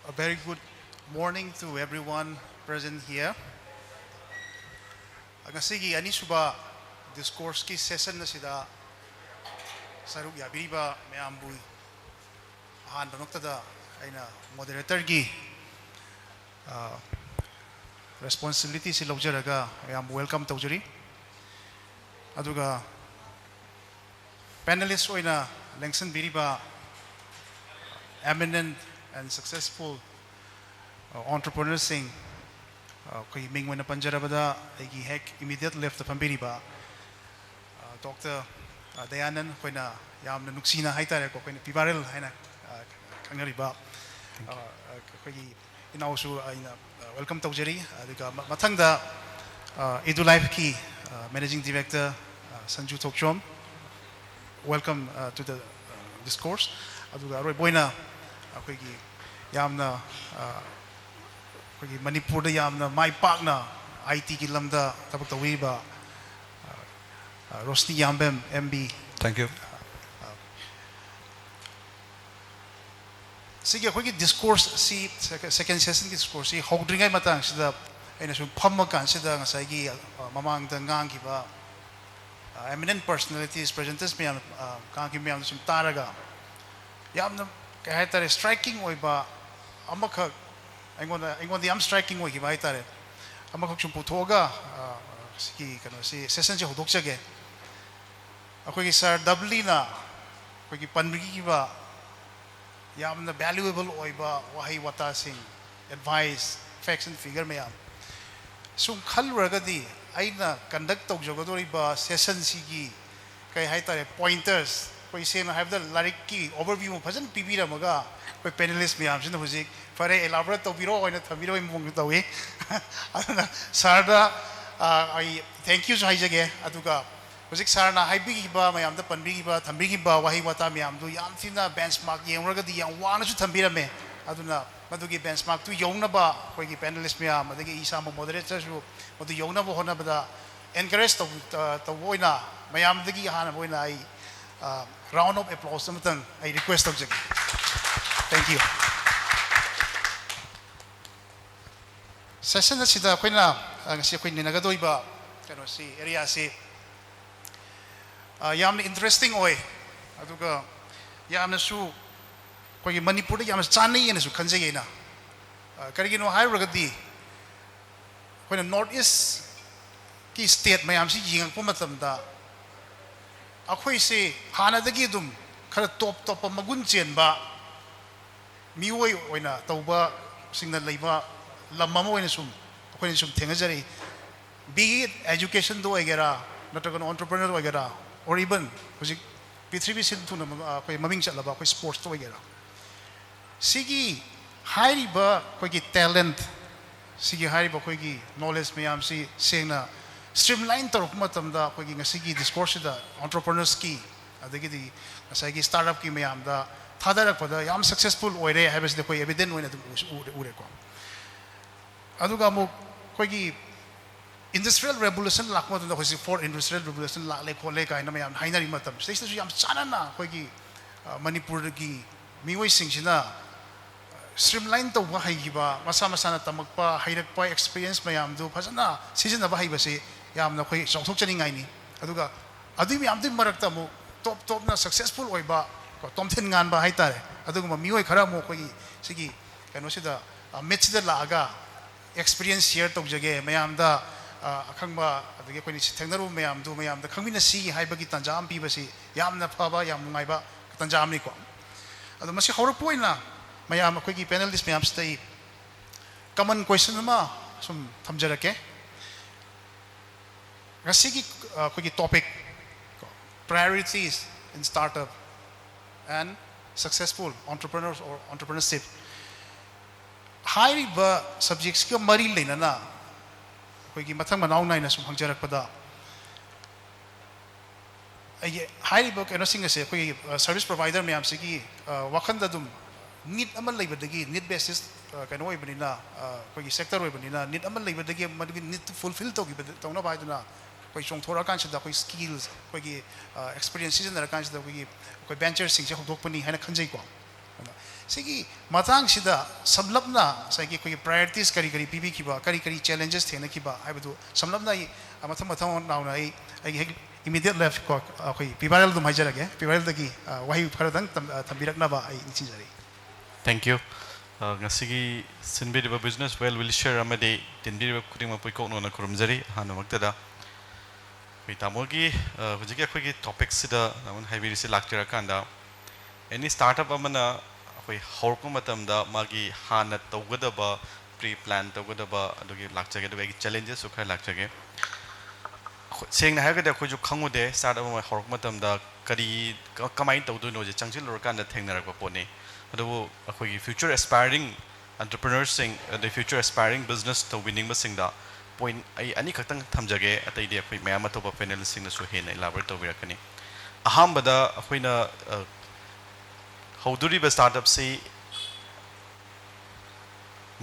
A very good morning to everyone present here. Ngasigi ani suba discourse ki session na sida saruk yabiriba mayambui ahan banoktada aina moderator gi responsibility si lawjaraga ayam welcome tawjari aduga panelists oina lengson biriba eminent and successful entrepreneurs sing kay ming wana panjarabada ay hek immediate left the pambiriba Dr. Dayanan koina yam na nuksina haitare ko koina pibarel haina kangnariba koy inausu aina welcome tawjari aduga mathangda edu life ki managing director Sanju Tokchom welcome to the discourse aduga roi boina akoigi yamna akoigi Manipur da yamna mai pakna IT ki lamda tabak tawiba Rosni Yambem MB. Thank you. Sige akoigi discourse si second session ki discourse si hogdringai matang sida aina sum phamma kan sida ngasai gi mamang da ngang ki ba eminent personalities presenters me kan ki me sum taraga yamna kay haitare striking oiba amakha aingonda yam striking oigi ba haitare amakha sum puthoga si kano si session je hodokjage akoigi sir doubly na akoigi panrigi ba yamna valuable oiba wahi wata sing advice facts and figure me yam sum khalragadi aina conduct tawjogadori ba session sigi kay haitare pointers koi sena have the lariki overview fajan pibira maga koi panelist me yam sin hujik fare elaborate tawbiro oina thabiro imong tawi aduna sarda I thank you haijage aduga hujik sarna haibigi ba mayam da panbigi ba thambigi ba wahi wata mayam du yam thina benchmark yengraga di yang wana su thambira me aduna madugi benchmark tu yongna ba koi gi panelist mayam adagi isa mo moderator su madu yongna bo hona bada encourage to boina mayam dagi hana boina ai round of applause samtang I request of jagi thank you session sida koina ngasi koi ninagadoi ba kano si area si yamna interesting oi aduga yamna su koi Manipur da yamna chanai ena su khanjai na karigino hairagadi koina north east ki state mayam si yingak pu matam da akhoi se hana dagi dum khara top magun chen ba miwoi oina tauba singna leiba lamma mo oina sum akhoi sum thengajari be it education do egera natagon entrepreneur egera or even hujik prithvi sin thuna akhoi maming chalaba akhoi sports to egera sigi hairiba akhoi gi talent sigi hairiba akhoi gi knowledge mayam si sengna streamline tarok matam da akhoi gi ngasigi discourse da entrepreneurs ki adagi di ngasagi startup ki mayam da thadarak pada yam successful oire habes de koi evident oina dum ure ko aduga mo koi gi industrial revolution lakma da koi for industrial revolution la le khole kai na mayam hainari matam sei su yam chanana koi gi Manipur gi miwai singsina streamline to ba haigiba masa masa na tamakpa hairakpa experience mayam du phajana season ba haiba se yamna koi chongthok chani ngai ni aduga adu mi amdi marakta mo top na successful oiba ko tomthen ngan ba haitare aduga miwai khara mo koi sigi kano sida match da laga experience share to jage mayam da akhangba aduge koi ni thengnaru mayam du mayam da khangmina si haibagi tanjam pi basi yamna phaba yam ngai ba tanjam ni ko adu masi horok poina mayam akhoi gi panelist mayam stay common question ma sum thamjarake ngasigi akhoi gi topic priorities in startup and successful entrepreneurs or entrepreneurship hairiba subjects ka mari leina na akhoi gi mathang manau nai na sum hangjarak pada ai hairiba keno singa se akhoi service provider mayam sigi wakhanda dum need amal leibadagi need basis kano oibanina akhoi sector oibanina need amal leibadagi madugi need to fulfill to gi tawna baiduna koi chongthora kan sida koi skills koi gi experiences in the kan sida koi venture sing je hodok pani haina khanjai ko Sigi matang sida samlapna sagi koi priorities kari pibi kiba kari challenges thena kiba aibadu samlapna matham nauna ai immediate left ko koi pibaral dum hajarage pibaral dagi wahi pharadang tambirakna ba ai inchijari. Thank you. Ngasigi sinbiriba business well will share amade tinbiriba kuding mapoi ko no na kurumjari hanu maktada tamogi hujiki akhoi topic sida namun haibiri se lakchara kanda any startup amana akhoi horko matamda magi hana tawgadaba pre plan tawgadaba adugi lakchage adugi challenges ukha lakchage seng na haga da khoi ju khangode startup ama horko matamda kari kamai tawdu no je changchil lor kanda thengnarak pa pone adu akhoi future aspiring entrepreneurs sing the future aspiring business to winning ba singda point ai ani khaktang thamjage atai de akhoi mayam atoba panel sing na su he na elaborate tawbirakani ahambada akhoina Howduri ba startup si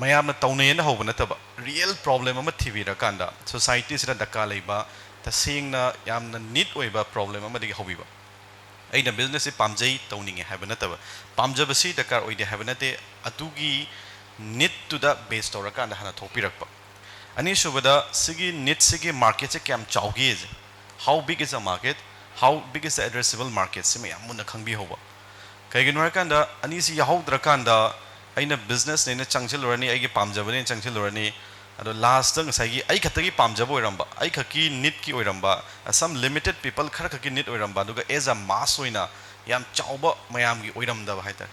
mayam na taunay na hoba nataba real problem ama thivira kanda society sira dakka leiba ta sing na yam na need oiba problem ama digi hobiba ai na business si pamjai tauninge haba nataba pamjaba si dakar oide haba nate atugi need to the based ora kanda hana thopirakpa ani shubada sigi need sigi market se kam chaugi how big is the market how big is the addressable market si mayam mun na khangbi hoba kaigin warakanda ani si yahodrakanda aina business ne changchil lorani ai gi pamjabani changchil lorani ado last tang sai ai khatagi pamjabo oiramba ai khaki need ki oiramba some limited people khara khaki need oiramba duga as a mass oina yam chauba mayam gi oiramda haita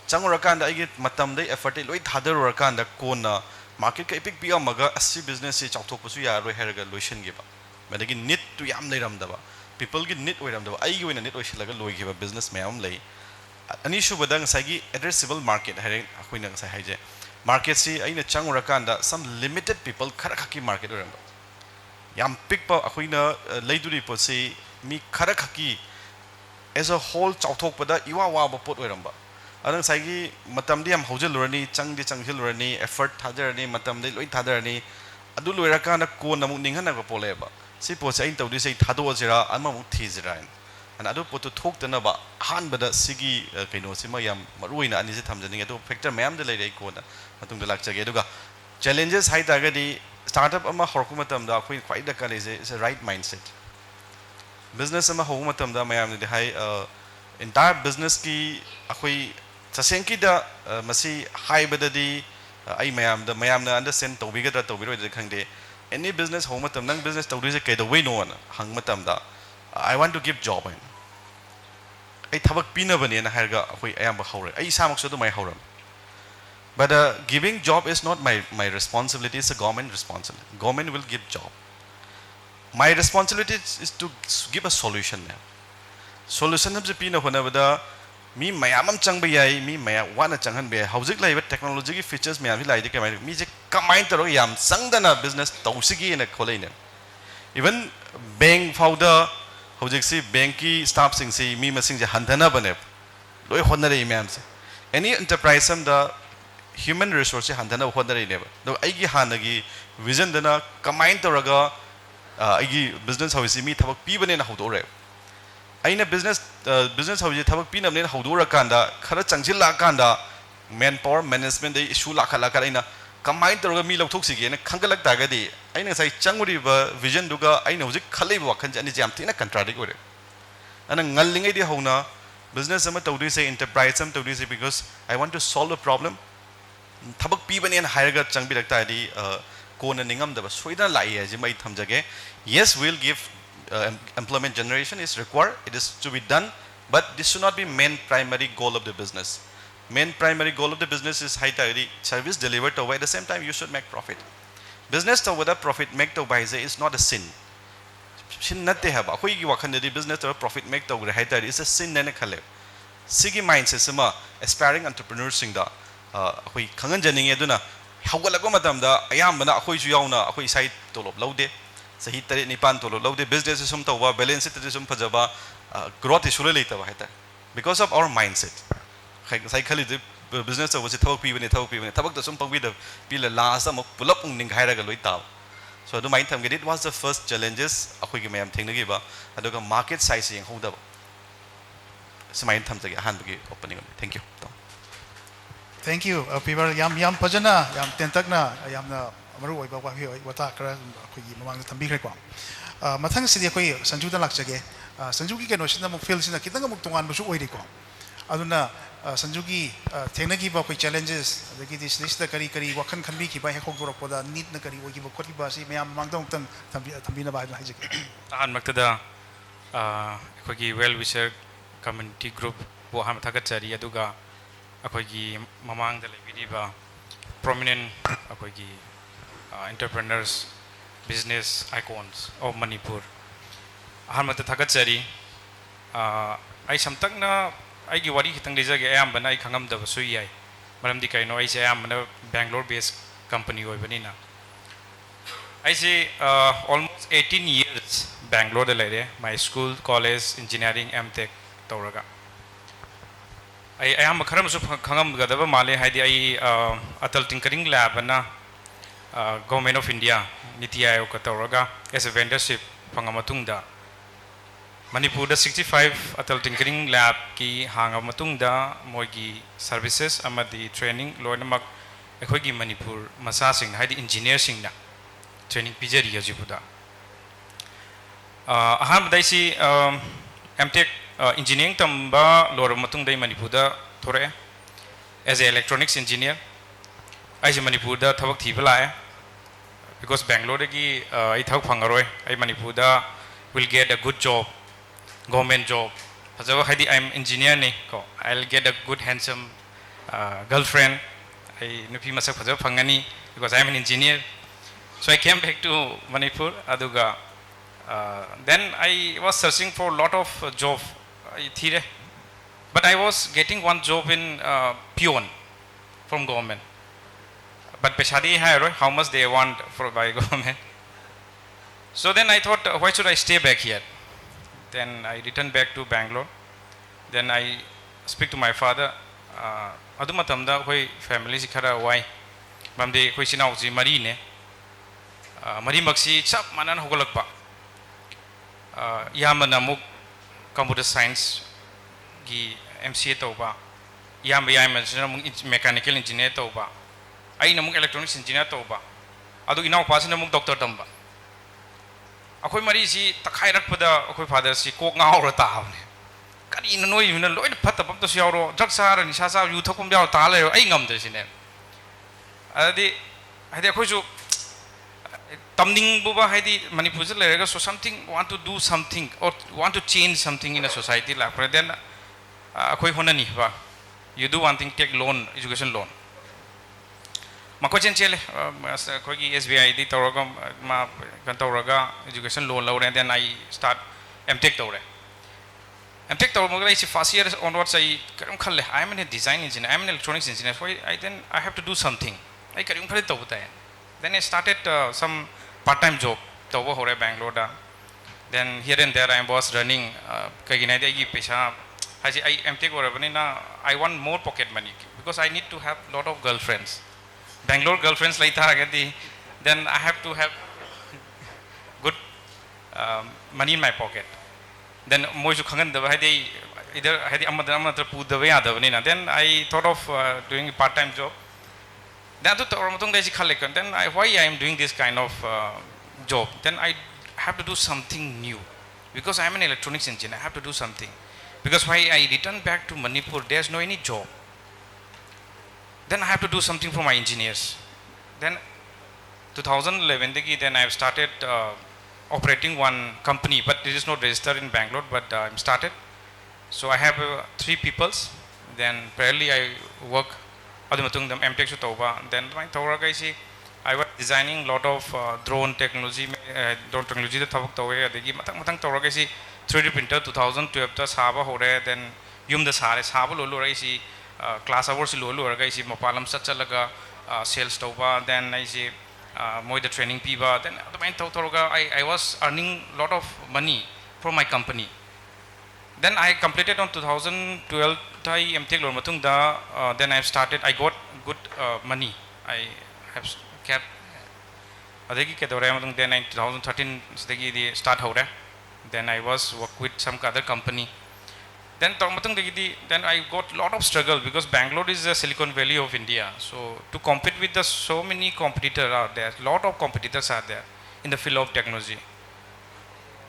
changurakanda ai gi matam dai effort loi thadarurkanda kona market ka epic bi amaga asi business se chauthok pasu ya roi heraga lotion gi ba madagi need to yam leiramda ba people gi need oiramda ai gi oina need oisilaga loi gi ba business mayam lei ani shubadang sagi addressable market haring akoina sai haije market si aina changurakanda some limited people khara khaki market oramba yam pick pa akoina leiduri po si mi khara khaki as a whole chauthok pada iwa wa ba pot oramba adang sagi matam di am hojel lorani changdi changjil lorani effort thadarani matam dei loi thadarani adu loirakana ko namuk ninghana ko poleba si po sai tawdi sai thado jira amamuk thizira and adu potu thok tana ba han bada sigi kaino sima yam maruina ani se thamjani adu factor mayam de leirei ko na matung de lakchage aduga challenges hai ta ga di startup ama horkumatam da khoi khwai da kale is a right mindset business ama hokumatam da mayam de hai entire business ki akhoi sasenki da masi hai bada di ai mayam na understand tobiga da tobiro de khangde any business hokumatam nang business tawri se kai da we no na hangmatam da I want to give job I thabak pina bani na harga akoi ayamba hawre ai samak so do mai hawram but giving job is not my responsibility, it's a government responsibility. Government will give job. My responsibility is to give a solution now. Solution of the pina whenever me mayamam chang bayai me maya wana changhan bay housing like technology features me like me combine to yam sangdana business tausigi in a colline even bank founder housing see banky staff sing see me missing the hantana banep loy honare imams any enterprise some the human resource hantana honare never no aigi hanagi vision dana combine to raga aigi business house me thabak pi bane na hodore aina business house thabak pi namne hodora kanda khara changsil la kanda manpower management de issue la khala karaina combine to raga mi lokthok sige na khangalak dagadi aina sai changuri ba vision duga aina hojik khalai ba wakhan ani jam thina contradict ore ana ngallingai di hona business ama tawdi say enterprise am tawdi say because I want to solve a problem thabak pi bane hire changbi rakta di kona ningam da soida lai aji mai thamjage yes we'll give employment generation is required, it is to be done, but this should not be main primary goal of the business. Main primary goal of the business is high service delivered to at the same time you should make profit. Business to whether profit make to buy is not a sin. Sin not they have a quick wakan the business to profit make to high is a sin and a kale. Sigi minds is a aspiring entrepreneur sing da we kangan janing eduna how will I go madam da ayamana a quiz yauna a quiz side to load sa hitari ni pan tolo lo de business sum to wa balance it sum phajaba growth is surely ta bahita because of our mindset cycle the business was thok pi bani thabak to sum pang bi the pil last am pulap ning haira ga loi ta so the mind tham get it was the first challenges akoi gi mayam thengna gi ba aduga market size yang hoda so mind tham jagi han gi opening thank you Thank you. People yam pajana yam tentakna yam na maru oi ba wa hi wata kara khoi gi mamang thambi khre kwa. Mathang sidi khoi sanju da lakchage. Sanju gi keno sina mo feel sina kitang mo tungan bu su oi ri ko. Aduna sanju gi thengna gi ba khoi challenges adagi this da kari kari wakhan khanbi ki ba he khok dorok poda need na kari oi gi ba khot gi ba si mayam mamang dong tang thambi na ba ha jage. Ahan maktada khoi gi well wisher community group bo ham thagat chari aduga akoigi mamang da lebidiba prominent akoigi entrepreneurs business icons of Manipur ahamata thagatsari ai samtakna ai gi wari khitang lejage ayam bana ai khangam da su yai maramdi kaino ai se ayam bana Bangalore based company oi banina ai se almost 18 years Bangalore da lere my school college engineering MTech tawraga I am a Karam Kangam Gadava Male Hadi Atal Tinkering Lab and Government of India, Nitya Okatoraga, as a vendorship Pangamatunda. Manipur 65 Atal Tinkering Lab Ki Hangamatunda, Mogi Services, Amadi Training, Loinamak, Ekogi Manipur, Masasing, Hadi Engineer Singna, Training Pijari Yajibuda. Aham Daisi MTech engineering tamba lor matung dai Manipur da thore as a electronics engineer ai je Manipur da thabak thiba lae because Bangalore gi ai thak phangaroi ai Manipur da will get a good job government job hajawa hadi I'm engineer ne ko I'll get a good handsome girlfriend ai nupi masak hajawa phangani because I'm an engineer so I came back to Manipur aduga then I was searching for a lot of job but I was getting one job in peon from government. But Peshadi how much they want for by government. So then I thought, why should I stay back here? Then I returned back to Bangalore. Then I speak to my father. Adumatamda hoi family sikara why? Mamde hoi sinauji marine. Mari maksi chap manan hogolakpa. Yamana muk computer science gi MCA tauba yam mechanical engineer tauba ai namuk electronics engineer tauba adu inau pasina muk doctor tamba akoi mari si takhai rakpada akoi father si kok ngau ra ta ne kari na noi na loi phatta pam to siauro drug sar ni sa sa yu thokum yaw ta le ai ngam de sine adi hadi akoi ju tamning buba haidi Manipur lerega so something want to do something or want to change something in a society like then akoi honani ba you do one thing take loan education loan mako chen chele koi gi SBI di tawraga ma kan tawraga education loan lawre then I start MTech tawre MTech tawra I first year onwards I karam khalle I am a design engineer I am an electronics engineer so I have to do something I karim khale tawta then I started some part-time job over hore Bangalore da then here and there I was running kagina de gi pesa haji I MTech ora bani na I want more pocket money because I need to have lot of girlfriends Bangalore girlfriends like agadi then I have to have good money in my pocket then moju khangan da hadi either hadi amada pu da ya da bani na then I thought of doing a part-time job then why I am doing this kind of job then I have to do something new because I am an electronics engineer I have to do something because why I return back to Manipur there's no any job then I have to do something for my engineers then 2011 then I have started operating one company but it is not registered in Bangalore but I'm started so I have 3 peoples then parallelly I work MTech then my Tauragaisi I was designing lot of drone technology that Tavak Tawe, the Matang Tauragaisi 3D printer 2012 Saba Hore, then Yum the Sare Saba Lulu class hours Lulu Ragaisi Mopalam Sachalaga sales Tova, then I see Moida training Piva, then I was earning lot of money from my company. Then I completed on 2012 MTech Lormatung da then I started I got good money I have kept adegi ke then in 2013 start then I was work with some other company then then I got a lot of struggle because Bangalore is the Silicon Valley of India. So to compete with the so many competitors are there, lot of competitors are there in the field of technology.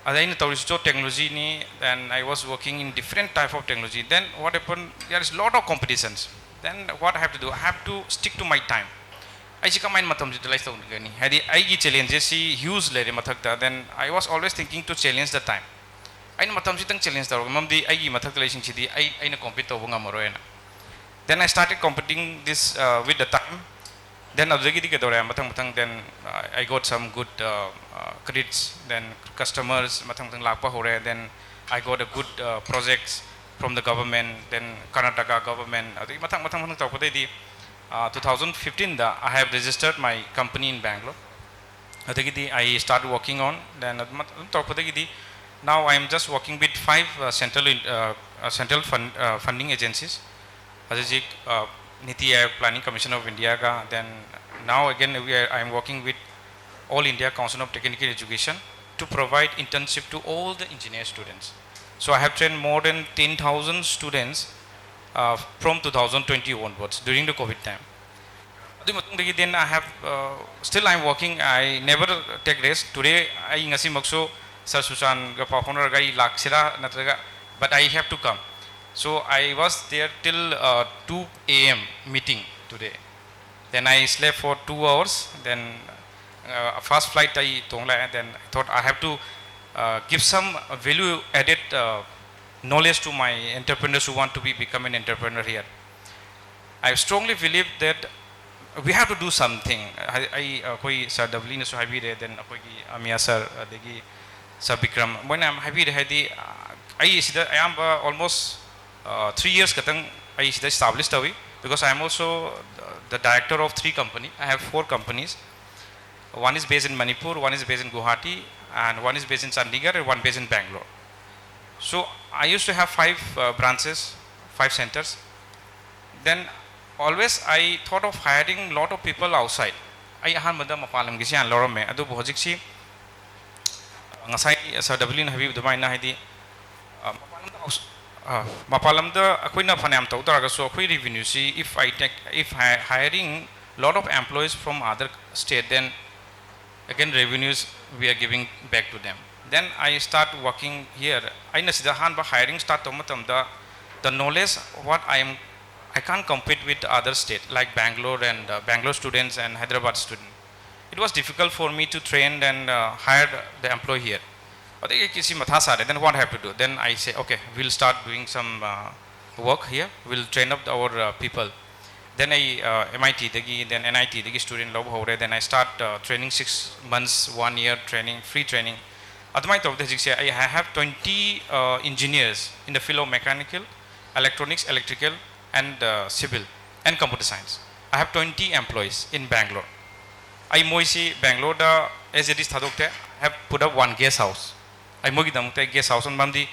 Again, technology, then I was working in different type of technology. Then what happened? There is a lot of competitions. Then what I have to do? I have to stick to my time. I see come matam utilize the gani. Had I challenges huge lere mathakta. Then I was always thinking to challenge the time. I matam sitang challenge the mam di I mathak relation chidi I na compete to bunga moroena. Then I started competing this with the time. Then abjagi di kedore matang then I got some good credits. Then customers matang lakpa hore. Then I got a good projects from the government. Then Karnataka government. Matang talk 2015 I have registered my company in Bangalore. I started working on. Then now I am just working with 5 central funding agencies. Niti Aayog Planning Commission of India ka. Then now again I am working with All India Council of Technical Education to provide internship to all the engineer students. So I have trained more than 10,000 students from 2020 onwards during the COVID time. Then I have still I am working. I never take rest. Today I ngasi makso Sir Susan ga performer gai laksira natraga, but I have to come. So I was there till 2 a.m. meeting today. Then I slept for 2 hours. Then first flight I tongla. Then I thought I have to give some value added knowledge to my entrepreneurs who want to become an entrepreneur here. I strongly believe that we have to do something. I koi Sir Davlin so happy then koi Amia Sir degi Sir Bikram. When I'm happy hadi I am almost 3 years katang I established away because I am also the director of 3 companies. I have 4 companies. One is based in Manipur, one is based in Guwahati, and one is based in Chandigarh, and one based in Bangalore. So I used to have 5 branches, 5 centers. Then always I thought of hiring lot of people outside. I ahan madam mapalam gisi an lorom me adu bhojik si ngasai Sir Davlin Habib dumai na hidi mapalam da akoina phanam tau taraga so akoi revenue si if hiring lot of employees from other state, then again revenues we are giving back to them. Then I start working here. I nasida han ba hiring start tomatam the knowledge what I can't compete with other state like Bangalore and Bangalore students and Hyderabad students. It was difficult for me to train and hire the employee here. Then what I have to do? Then I say, okay, we'll start doing some work here. We'll train up our people. Then I MIT degi, then NIT degi student love hore. Then I start training 6 months, 1 year training, free training. I have 20 engineers in the field of mechanical, electronics, electrical, and civil and computer science. I have 20 employees in Bangalore. I moisi Bangalore da as it is thadokte have put up 1 guest house. I mogi damte guest house on bamdi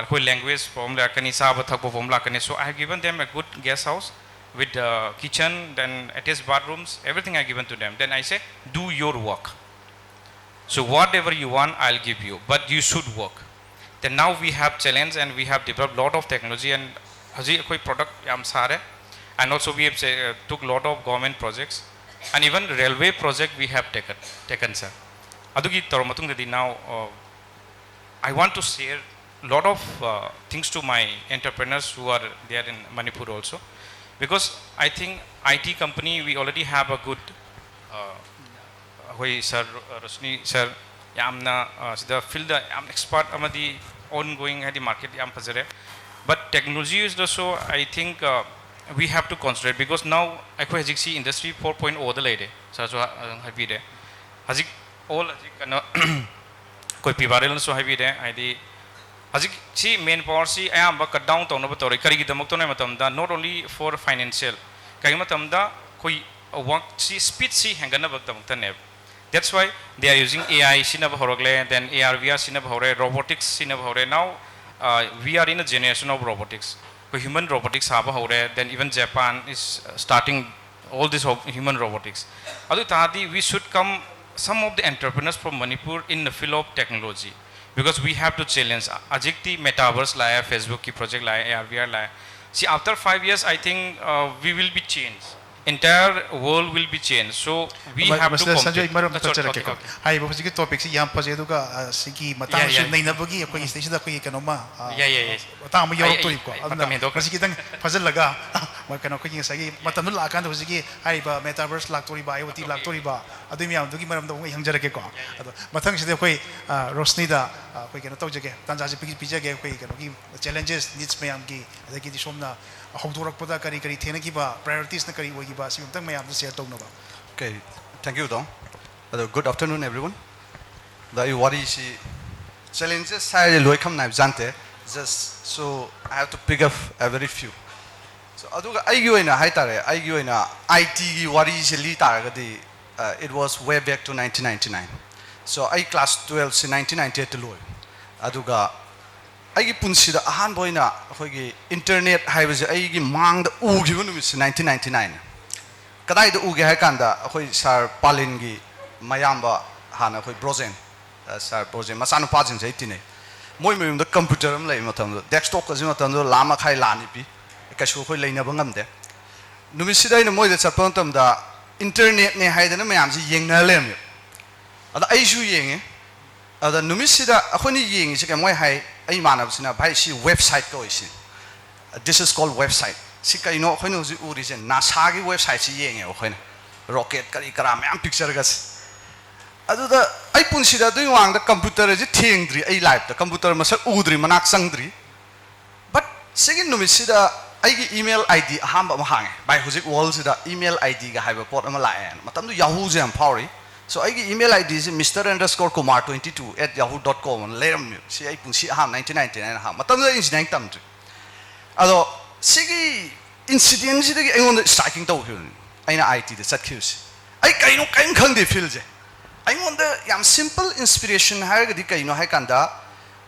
koi language form la kani sab thakpo form la kani. So I have given them a good guest house with kitchen, then attached bathrooms, everything I given to them. Then I say, do your work. So whatever you want, I'll give you, but you should work. Then now we have challenge and we have developed lot of technology and haji koi product yam sare, and also we have took lot of government projects and even railway project we have taken sir. Adugi toromatung dedi now I want to share lot of things to my entrepreneurs who are there in Manipur also, because I think IT company we already have a good sir Rosni sir yamna the field am expert amadi ongoing at the market yam fazare, but technology is also I think we have to consider because now I see industry 4.0 the lady so happy day hazik all hazik koi pibarel so happy day id hazik see main power see I am cut down to no batori kari gidamak to na matam da not only for financial kay matam da koi work see speed see hangana bagtam tane. That's why they are using AI sinab horogle, then AR VR sinab hore, robotics sinab hore. Now we are in a generation of robotics. Human robotics haba hore, then even Japan is starting all this human robotics. Adu tadi we should come some of the entrepreneurs from Manipur in the field of technology. because we have to challenge ajikti metaverse laya Facebook ki project laya AR VR laya. See, after 5 years I think we will be changed, entire world will be changed, so we have to Sanjay maram That's what- tacharake ko hai bo sigi topic si yam paje duga sigi matang Yeah, su yeah. nei na bagi ko station da ko kanoma yeah. matang ma yorok to Ay, ko ay, aduna matam hedok. sigi tang fazal laga ma kano ko sagi matam nu la kan do sigi hai ba metaverse lak tori ba IoT lak tori ba adu mi am dugi maram do ngai hangjarake ko adu matang sidi ko rosni da ko kano tawjage tanja si pijage ko kano gi challenges needs me am gi adagi di somna haudorakpada kari kari thena ki ba priorities na kari ogi ba sigum tang mayam da share tawna ba. Okay, thank you, Dong. Good afternoon, everyone. The what is challenges I look come now, Zante. Just so I have to pick up a very few. So I go in a high tare, I go in a IT what is it was way back to 1999. So I class 12 in 1998 to loy. Aduga I punsida ahan boyna hoigi internet highways I mang the ugiven with 1999. Kadai the uge hakanda hoi sar palingi mayamba hana hoi brozen sar brozen masanu pajin jaitine moi the computer am lay matam desktop ka matam lama khai lani pi kasu hoi leina bangam de numisida ina moi de chapontam da internet ne haidana mayam ji yengna lem ada aishu yenge ada numisida akhoni yengi se moi hai ai manabsina bhai si website ko isi this is called website si kai no khoi no ji uri se nasa gi website si yenge khoi na rocket kari kara myam picture gas adu da ai punsi da dui wang da computer ji thengdri ai live da computer ma sak udri manak sangdri but second no si da ai gi email id aham ba hange bai hujik wall si da email id ga haiba pot ama la en matam du yahoo jam power so I email ID is mr_kumar22@yahoo.com leram si ai punsi aham 1999 aham matam da engineering tam tu ado sigi incident si de engon striking to hyun aina IT de sat khus ai kaino kain khang de feel je ai ngon da yam simple inspiration ha ga di kaino ha kanda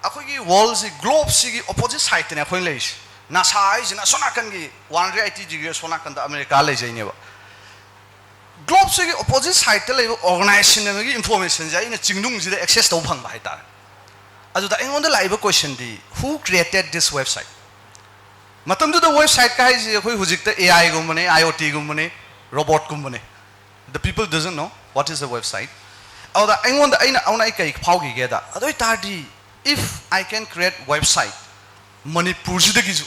akoi gi wall si globe si gi opposite side ne khoi leis na sai jina sona kan gi one IT ji sona kan da America le jai ne ba globe se opposite side te lebo organization gi information ja ina chingdung ji de access to phang ba hai ta adu da engon da live question di who created this website matam du the website ka ji khoi hujik ta AI gum bane IoT gum bane robot gum bane the people doesn't know what is the website au da engon da aina auna ai kai phau gi ge da adoi ta di if I can create website Manipur ji de gi ju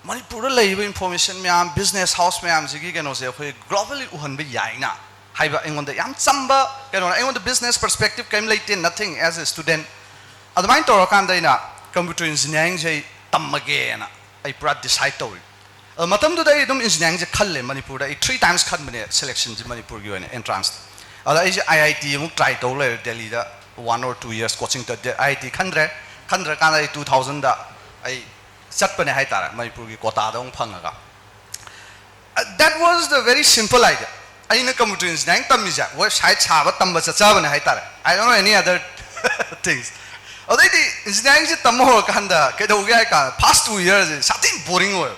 Manipur lay information myam business house myam ji gi no se khoi globally uhan be yaina haiba engon da yam chamba kano engon the business perspective kaim late nothing as a student admain to kan da ina computer engineering je tamage na I pura decide to matam du dai dum engineering je khalle Manipur da 3 times khan bane selection ji Manipur gi ne entrance ala ai IIT mu try to le Delhi da 1 or 2 years coaching to IIT khandre kan ai 2000 da ai satpane hai tara Manipur gi kota da ong phangaga that was the very simple idea aina computer engineering tamija website chaba tamba cha bane hai tara I don't know any other things odai di engineering ji tamho kanda ke do ga ka past 2 years satin boring ho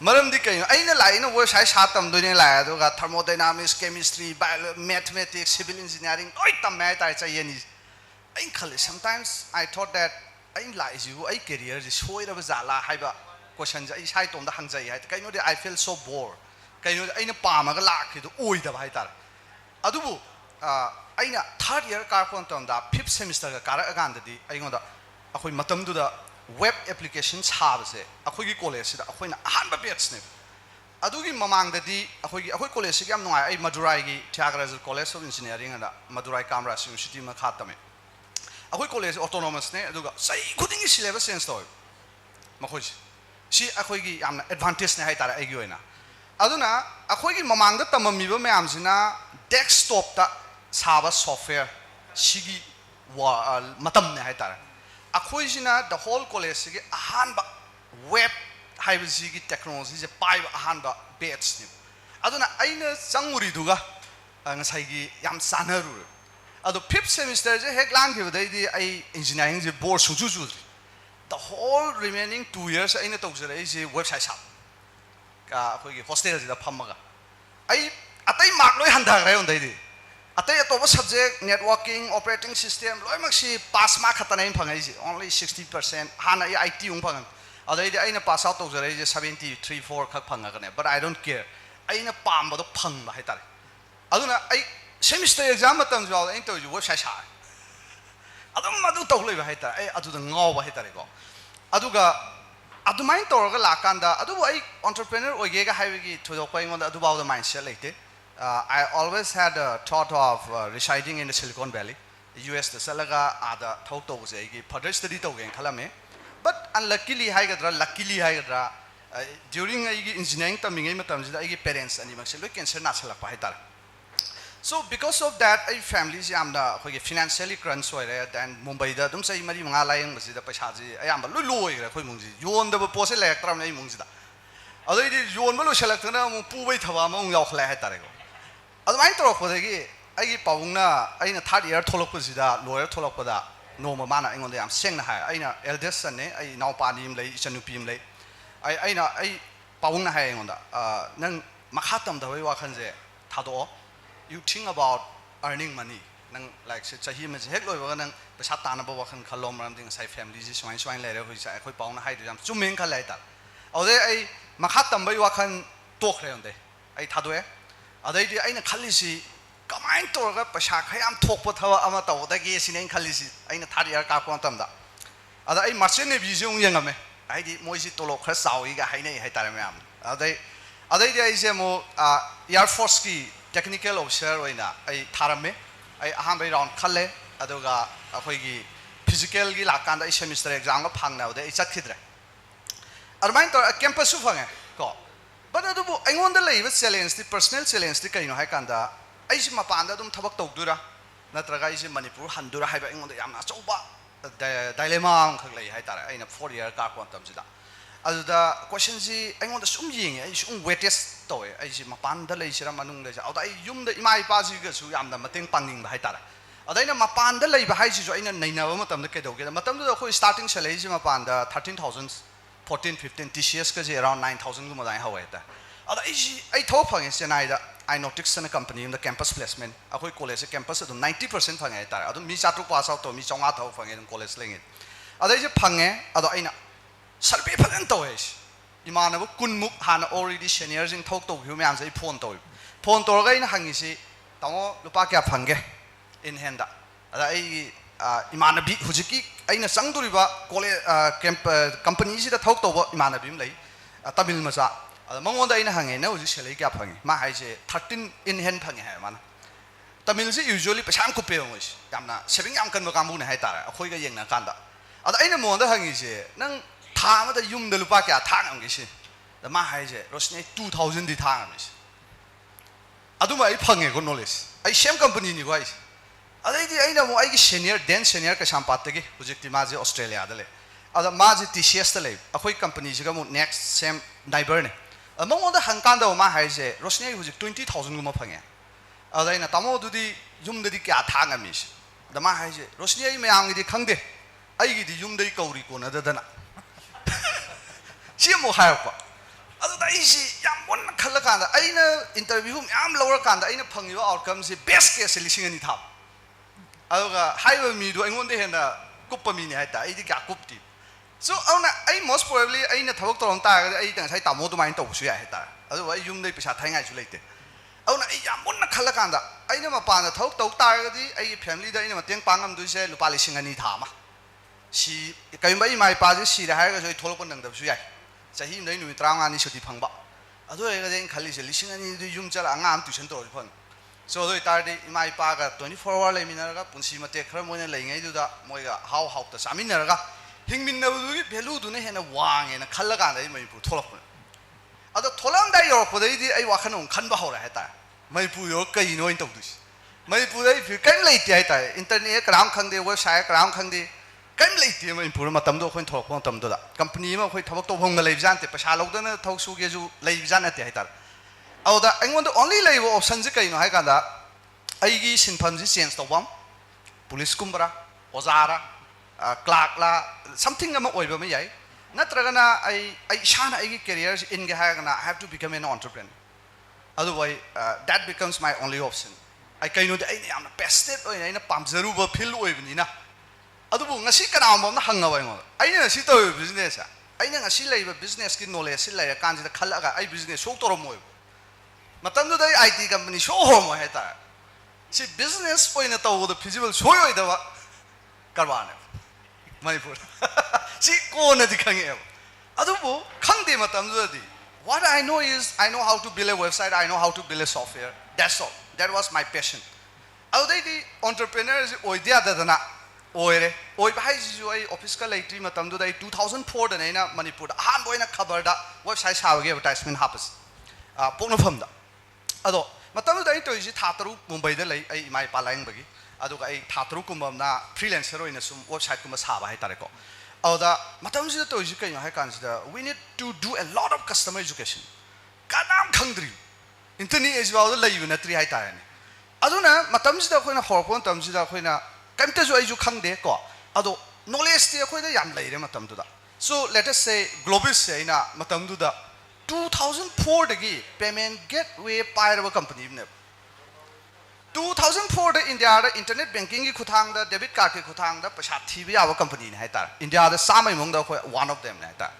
maram di kai aina lai na website sa tam do ne la do ga thermodynamics chemistry mathematics civil engineering oi tam mai tai cha yeni ain khale sometimes I thought that ain lai ju ai career ji soi ra ba zala haiba question ja ai sai tom da hangjai hai kai no de I feel so bored kai no aina pa ma ga la khi do oi da bai tar adubu aina third year ka kon tom da fifth semester ga kara gan da di ai ngoda akhoi matam du da web application chha se akhoi gi college da akhoi na ahan ba batch ne adugi mamang da di akhoi college gi am no ai Madurai gi Thiagaraja College of Engineering da Madurai Kamra University ma khatame akhoi college autonomous ne aduga sai khuding gi syllabus change to makhoi si akhoi gi yamna advantage ne hai tara ai gi oina aduna akhoi gi mamang da tamami ba mayam sina desktop ta saba software sigi matam ne hai tara akhoi jina the whole college sigi ahan ba web hai sigi technology je pai ba ahan ba batch ni aduna aina changuri duga ngasai gi yam sanaru ado fifth semester je hek lang gi dai di ai engineering je board su ju the whole remaining 2 years aina tawjara ai je website sap ka akhoi gi hostel je da phamaga ai atai mark loi handa rai on dai di atay to subject networking operating system loi mak si pass mark khata nei phangai ji only 60% hana IT ung phang adai de aina pass out to jare 73 4 khak phanga kane but I don't care aina pam ba do phang ba hai tar aduna ai semester exam matam jaw ain to ju website sa adum adu to loi ba hai tar ai adu da ngaw ba hai tar ko aduga adumain to ga la kanda adu ai entrepreneur oige ga hai gi thodo ko ingon adu ba da mindset leite I always had a thought of residing in the Silicon Valley, US. The salaga ada thought to was a further study to gain kalame. But unluckily, luckily, during engineering, the parents and the cancer national pahitar. So because of that, I families am the financially crunch than Mumbai. The don't say Mari Mangalayang was the Pashaji. I am a low. You own the post electron mungida. Although it is you own Mulu Selectana, Puway Tavamong Yaklahatarego. Adamain to ko degi ai paungna aina third year tholok sida lower tholok da no mana ingon de am seng na ha aina eldest son ne ai now pa nim lei chanupim lei aina ai paungna ha ingon da nang makhatam da wa khan je thado you think about earning money nang like se chahi me hek loi ba nang pesa tan ba wa khan khalom ram ding sai family ji swine swine le re hoi sai khoi paungna hai du jam chumeng khal lai ta ode ai makhatam ba wa khan tok re onde ai thado e adai aina khalisi kamain torga pasha khayam thokpa thawa ama tawdagi sinen khalisi aina thari yar ka ko tamda ada ai marchen ne vision yangame ai di moisi tolo khra sawi ga hainai hai tare myam adai ai se mo air force ki technical officer oina ai tharame ai aham bai round khalle aduga akhoi gi physical gi lakanda ai semester exam ga phangna ode ai chakhidre armain tor campus su phange ko but I want to leave challenge, the personal challenge, the kind of Haikanda. I see my panda dum tabak dura, Natraga is in Manipur, Handura, having on the Yamna Soba, the dilemma in a 4-year car quantum. As the questions I want to sum ying, I should wettest toy. I see my panda laser manung, I yum the my pasigas who am the Mating Panging Haitara. Adina Mapanda lay behind you in a Nainamatam the Kedo, Matam who is starting Salazim upon the 13,000. 14, 15 TCS because around 9,000 gumadai haweta. I told I noticed in a company in the campus placement. I college campus 90% pangeta. I don't miss to pass out to me song out of college ling it. Other pange, other ina Salpe Palentoish. Imana Kunmuk Han already seniors in talk to humans a ponto. Pontorga in Hangisi, Tamo Lupakia Pange in Henda. Imana bi hujiki aina sangduriba kole companies da thok to imana bim lei tamil masa mangonda aina hange na uji selei kya phangi ma hai je 13 in hand phangi hai mana tamil se usually pasam ko pe ngos yamna saving am kan ba kamu ne hai tara akhoi ga yengna kanda ada aina monda hangi je nang tha ma da yum da lupa kya thang am gi se da ma hai je rosne 2000 di thang am se aduma ai phange ko knowledge ai same company ni guys I know I senior then senior Kashampatagi, Projecti Mazi Australia. Other Mazi TCS the a quick company next same Niberne. Among all the Hankanda Mahaise, Rosne was 20,000 Gumapanga. Other in a Tamo do the Yum de Katangamish. The Mahaise, Rosne Mayang de Kande. I get the Yum de Kauriko, other than Chimo Harpa. Other days, Yam one Kalakanda. I know interview Yam lower Kanda, I know Pangyo outcomes the best case solution in the top. Highway me do I want to hand a cupamini at the Idika Kupti. So I most probably I in a talk on tire, I think I tamo to my tosia. Otherwise, you may be shutting isolated. Oh, I want a Kalakanda. I know upon the talk to tire, I family that in a ten pangam to say Lupalishing and Itama. She came by my party, she the higher so told upon the Suya. So he knew with Rang and Shoti Pangba. Otherwise, then Kalish listening and the Yumjal Angam to Central upon. So they started in my paga 24-hour Laminaga, Punsima Tekramon laying into the Moya, how the Saminaga, Hingmin Peludune and a wang and a Kalagana, may put Tolopon. At the Tolanda York, I walk on Kanbahora Heta. My Puyoka, you know, into this. My Puda, if you came late, internet, ground can the website, ground can the came late, in Puramatamdo, when talk on Tamdo. Company, we talk to Honga Levzante, Pashalogana, talk Sugezu, Levzana Theater. Oh, I want the only level of Sanzika in Haikanda. I give in Panzisians to one Police Kumbra, Ozara, Clarkla, something about Oibame. Not Ragana, I shine a careers in Gahagana, I have to become an entrepreneur. Otherwise, that becomes my only option. ai kai no de ai yam na passionate oi ai na pamjaru ba feel oi bani na adu bu ngasi kana mom na hanga bai ngo ai na si to business ai na ngasi lai ba business ki knowledge si lai kan ji da khal aga ai business so to ro mo matam do dai IT company so ho mo he ta si business oi na to the feasible so oi da ba karwa ne Manipur si ko na di khange adu bu khangde matam do di what I know is I know how to build a website I know how to build a software that's all that was my passion adu di entrepreneurs oi dia da na oire oi ba hai ji oi office ka laitri matam do dai 2004 da na Manipur da han boina khabar da website sa ge advertisement hapas pokna pham da ado matam do dai to ji thataru Mumbai da lai ai mai palang bagi adu ga ai thataru kumam na freelancer oi na sum website kuma sa ba hai tare ko ado matam ji to ji kai hai kan ji da we need to do a lot of customer education kanam khangdri internet as well lai na tri hai tare ne adu na matam ji da khoi na horpon tam ji da khoi na kamta jo ai ju khangde ko ado knowledge te khoi da yam lai re matam du da so let us say global say na matam du da 2004 da gi payment gateway pairaba company ne 2004 da India da internet banking ki khuthang da debit card ki khuthang da paisa thibi yawa company ne hai ta India da samai mong da khoi one of them ne ta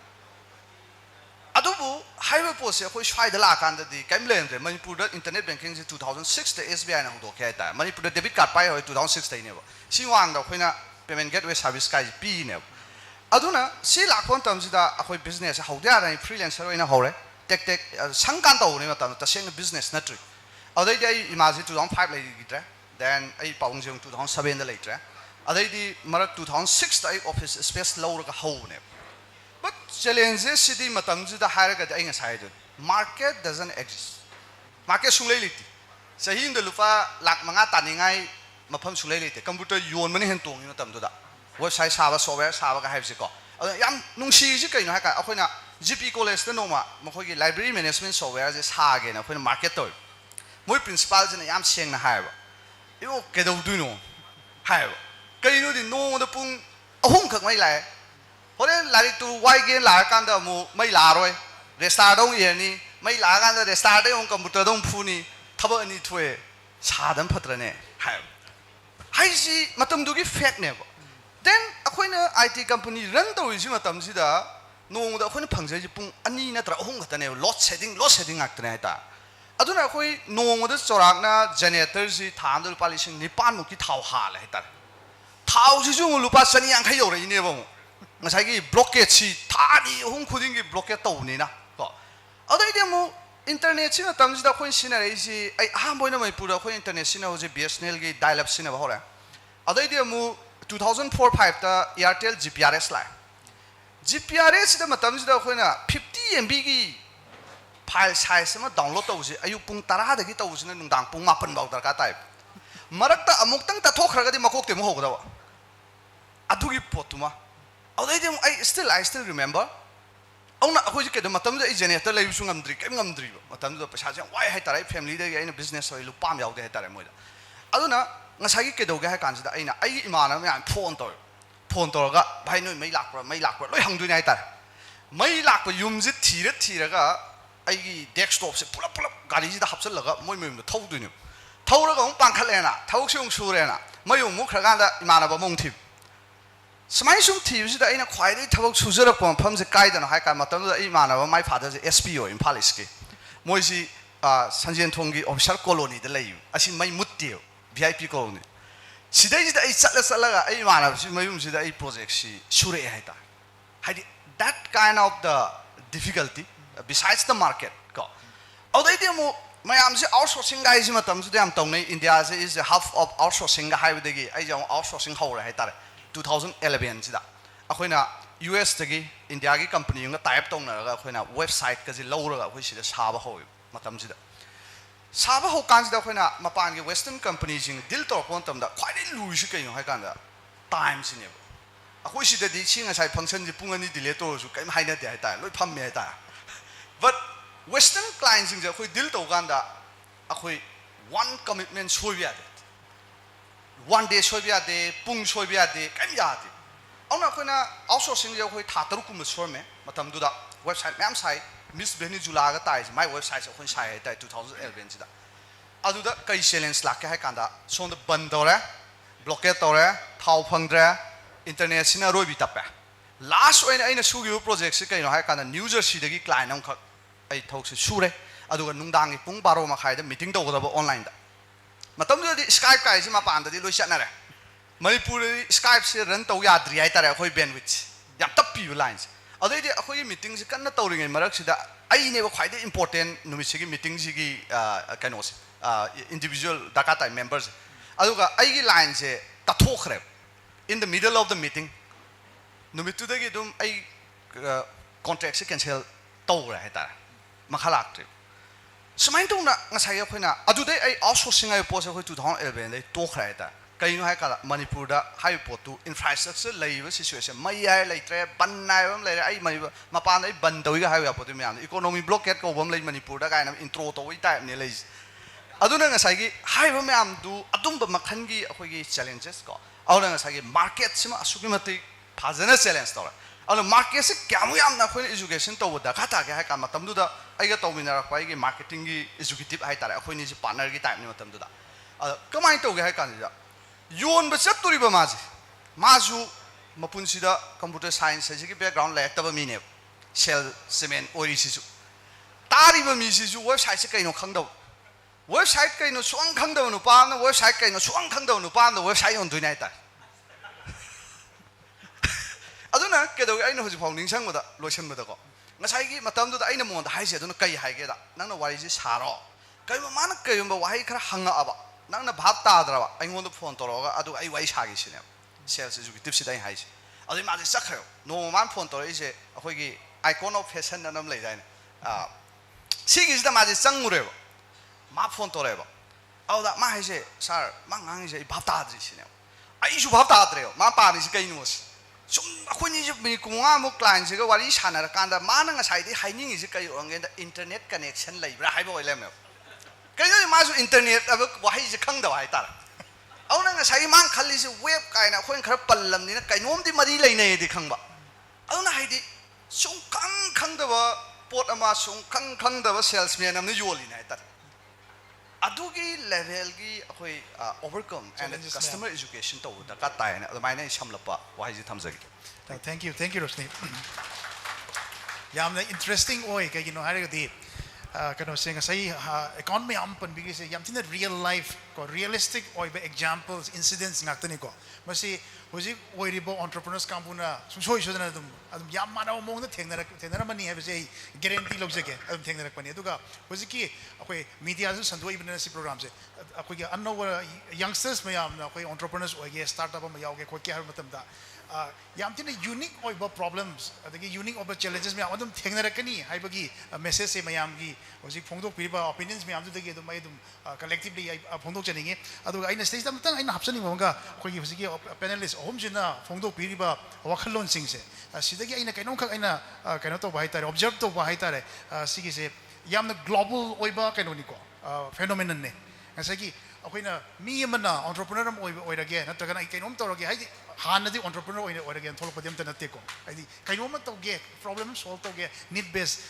adu bu highway post se khoi swai da la kan da di kaim len de Manipur da internet banking se 2006 da SBI na hdo khai ta Manipur da debit card pai hoi 2006 da ne ba si wang da khoi na payment gateway service kai pi ne adu na si la kon tam ji da khoi business hau da na freelancer oi na hore tek tek sang kan to ne ma tam ta seng business na tri adai dai imagine 2005 lai gi tra then ai paung jong 2007 da lai tra adai di marak 2006 da ai office space low ga hau ne but challenges city matam ji da hire ga da ai sai do market doesn't exist market sung lai liti sahi in da lupa lak manga taningai mafam sung lai liti computer yon mani hen tong ni matam do da website sa ba software sa ba ga hai si ko yam nung si ji kai no ha ka akhoi GP college da no ma makhoi gi library management software je sa ge na akhoi market to moi principal je na yam seng na hai ba yo ke do du no hai ba kai no di no da pung ahung khak mai lai hore lari tu wai gen la kan da mu mai la roi restart dong ye ni mai la kan da restart dong computer dong phu ni thaba ni thwe sa dan phatra ne hai ji matam du gi fact ne ba then akhoi na IT company run to ji matam ji da no da akhoi na phangje ji pung ani na tra ahung khata ne load setting ak tra ta aduna akhoi no da chorak na generator ji tham da lupa lising nipan mu ki thau ha la ta thau ji ju lupa sani yang khai yo re ne ba mu ngasai gi blockade si thani hung khuding gi blockade to ni na ko adai de mu internet sina tam ji da khoi sina re ji ai ha boina mai pura khoi internet sina ho ji BSNL gi dial up sina ba hora adai de mu 2004-5 da Airtel GPRS lai GPRS da matam ji da khoi na 50 MB gi file size ma download to ji ayu pung 10 da gi to ji na nungdang pung 8 baw dar ka tai marak ta amuk tang ta thok khra ga di makok te mo ho da adu gi potuma adai de I still remember auna akhoi ji ke da matam da I generator lai su ngam dri kem ngam dri matam da paisa jang wai hai tarai family da ga ina business oi lu pam yaw de hai tarai moi da aduna ngasai ke do ga hai kan ji da aina ai imana ma phone to ga bhai noi mai lak pra loi hang du nai tar mai lak pa yum ji thira ga ai gi desktop se pulap gari ji da hapsal la ga moi da thau du ni thau ra ga ong pang khat le na thau chung su re na mai ong mu khra ga da imana ba mong thi smai sum thi ji da aina khwai dei thabak su jara ko pham je kai da na hai ka matam da imana ba mai father je SPO Imphal East ke moi ji sanjen thong gi official colony da lai asi mai mutti VIP colony sidai ji da ai chatla ga ai imana si mai um ji da ai project si sure hai ta hai that kind of the difficulty besides the market ko adai de mo mayam ji outsourcing ga ji matam ji am tong nei India is a half of outsourcing ga hai de gi ai jang outsourcing ho ra hai ta 2011 ji da akhoi na US de gi India gi company nga type tong na ga akhoi na website ka ji lo ra akhoi si da sa ba ho matam ji da sa ba ho kan ji da akhoi na mapan gi western company jing deal to kon tam da khwai dei lu ji kai no hai kan da time ji ne akhoi si da di chi nga sai function ji pung ani delay to su kai mai na de hai ta loi pham me hai ta but western clients jing ja akhoi deal to kan da akhoi one commitment soi ya de one day soi ya de pung soi ya de kai ya de auna akhoi na outsourcing ja akhoi tha taru kum soi me matam du da website ma'am sai Miss Benny Jula ga tai my website akhoi sai hai ta 2011 ji da aduda kai challenge lak hai kanda son the bandore blockade tore thau phangdre internet sina roi bi tape last oina aina sugi project se kai no hai kanda new jersey dagi client am khak ai thok se sure aduga nungdang gi pung 12 makhai da meeting tawdaba online da matam da skype kai si mapan da di loi chatnare Manipur skype se run taw yadri ai tare khoi bandwidth yam tappi lines adai di akhoi meeting se kanna tawring ai marak sida ai ne ba khai da important numisi gi meeting si gi kanos individual data type members aduga ai gi line se tathokre in the middle of the meeting numitu da gi dum ai contract se cancel tawra hai tare makhalak tri sumain tong na ngasai khoina adudai ai outsourcing ai pose khoi 2011 dai tokhra hai ta kai no hai ka Manipur da hai potu infrastructure leiba situation mai ai leitre ban nai bam leire ai mai mapan ai ban doi ga hai ya potu myam economy blockade ko bam lei Manipur da kai na intro to wi type ne lei aduna ngasai gi hai bam myam du adum ba makhan gi akhoi gi challenges ko auna ngasai gi market sima asugi mati phajana challenge to auna market se kyamu yam na khoi education to da khata ga hai ka matam du da ai ga to mina ra khoi gi marketing gi executive hai tare akhoi ni ji partner gi type ni matam du da kamai to ga hai kan ja yon ba chaturi ba maji maju mapunsi da computer science ji gi background la ekta ba mi ne cell cement ori si su tari ba mi si su website se kai no khang da website kai no suang khang da no pa na website kai no suang khang da no pa na website on du nai ta aduna ke do ai no hoji phau ning sang ba da loisan ba da ko ngasai gi matam du da ai na mo da hai se aduna kai hai ge da nang na wari ji saro kai ba man kai ba wahai khara hanga aba nang na bhap ta dra ba ai ngon phone to ro ga adu ai wai sa gi sine sales executive si dai hai se adu ma ji sakhayo no man phone to ro ise akhoi gi icon of fashion na nam lei dai na si gi da ma ji sang mu re ba ma phone to re ba au da ma hai se sir ma ngang ise bhap ta dri sine ai su bhap ta dre ma pa ni si kai no si sum akhoi ni ji mi kunga mo client se ga wari sana ra kan da ma na ngasai di hai ning ise kai ong da internet connection lei bra hai ba oi lem kai no ma su internet ab wahai je khang da hai tar au na ngasai mang khali se web kai na khoi khar pallam ni na kai nom di mari lei nei di khang ba au na hai di sum khang da ba pot ama sum khang da ba salesman am ni yoli nai tar adugi level gi khoi overcome and customer education to da ka tai na mai na samlapa wahai ji thamjagi thank you Rosni yamna interesting oi kai no hari di kano sing sai economy am pan bigi se yam tin real life ko realistic oi be examples incidents ngaktani ko masi hoji oi ribo entrepreneurs kampuna soi sodana dum yam mana mong na thengna mani have se guarantee log se ke adum thengna rakpani aduga hoji ki akoi media su sandoi ibna si program se akoi ge anno youngsters mayam na akoi entrepreneurs oi ge startup ma yaw ge ko ke har matam da yam tin unique oi ba problems adagi unique oi ba challenges me adum thengna rakani hai bagi message se mayam gi hoji phongdok piriba opinions me amdu dagi adum ai adum collectively ai phongdok chaninge aduga aina stage tam tang aina hapsani monga khoi gi hoji gi panelists ohum jina phongdok piriba wakhalon sing se sidagi aina kainom khak aina kaino to ba hai tare observe to ba hai tare sigi se yamna global oi ba kaino ni ko phenomenon ne ngasagi akoina mi amana entrepreneur am oi rage natraga ai kainom to rage hai han na di entrepreneur oi rage tholok padem ta natte ko ai kainom to ge problem solve to ge need based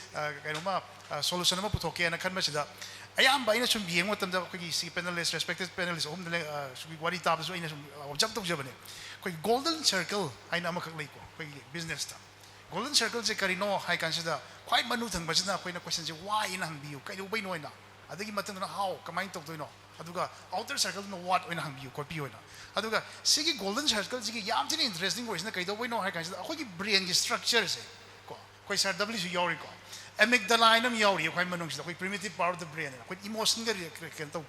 kainom solution ma puthok na khan ma sida ayam ba ina sum bieng matam da ko gi si panelists respected panelists om de su wari tab so ina sum object to jabane ko golden circle ai na ma khak lei ko business ta golden circle je karino hai kan sida khwai manu thang ba sida ko ina question je why ina hang biu kai do bai no ina adagi matang na how kamai to no aduga outer circle no what oina hang biu ko pi oina aduga sigi golden circle sigi yam tin interesting voice na kai do bai no hai kan sida ko gi brain gi structure se ko sir w su yori ko amygdala inam yori ko manung sida ko primitive part of the brain ko emotion ga kan to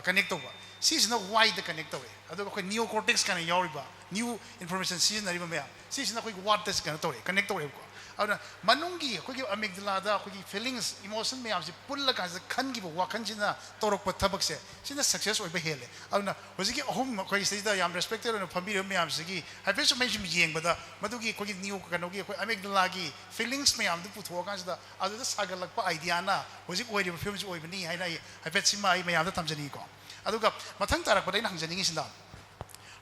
connect to si is no why the connect to aduga ko neocortex kan yori ba new information si na riba me si is na ko what this kan to connect to ko aduna manungi ko gi amygdala da ko gi feelings emotion me amsi pulla ka khan gi wa khan jina torok pa thabak se sina success oi ba hele aduna hoji gi hom ko stage da yam respected no family me amsi gi have to mention yeng bada madugi ko gi new kan gi ko amygdala gi feelings me am du putho ka da adu da sagalak pa idea na hoji oi ri films oi bani hai nai have sima ai me am da tamjani ko aduga mathang tarak pa dai na hangjani sinda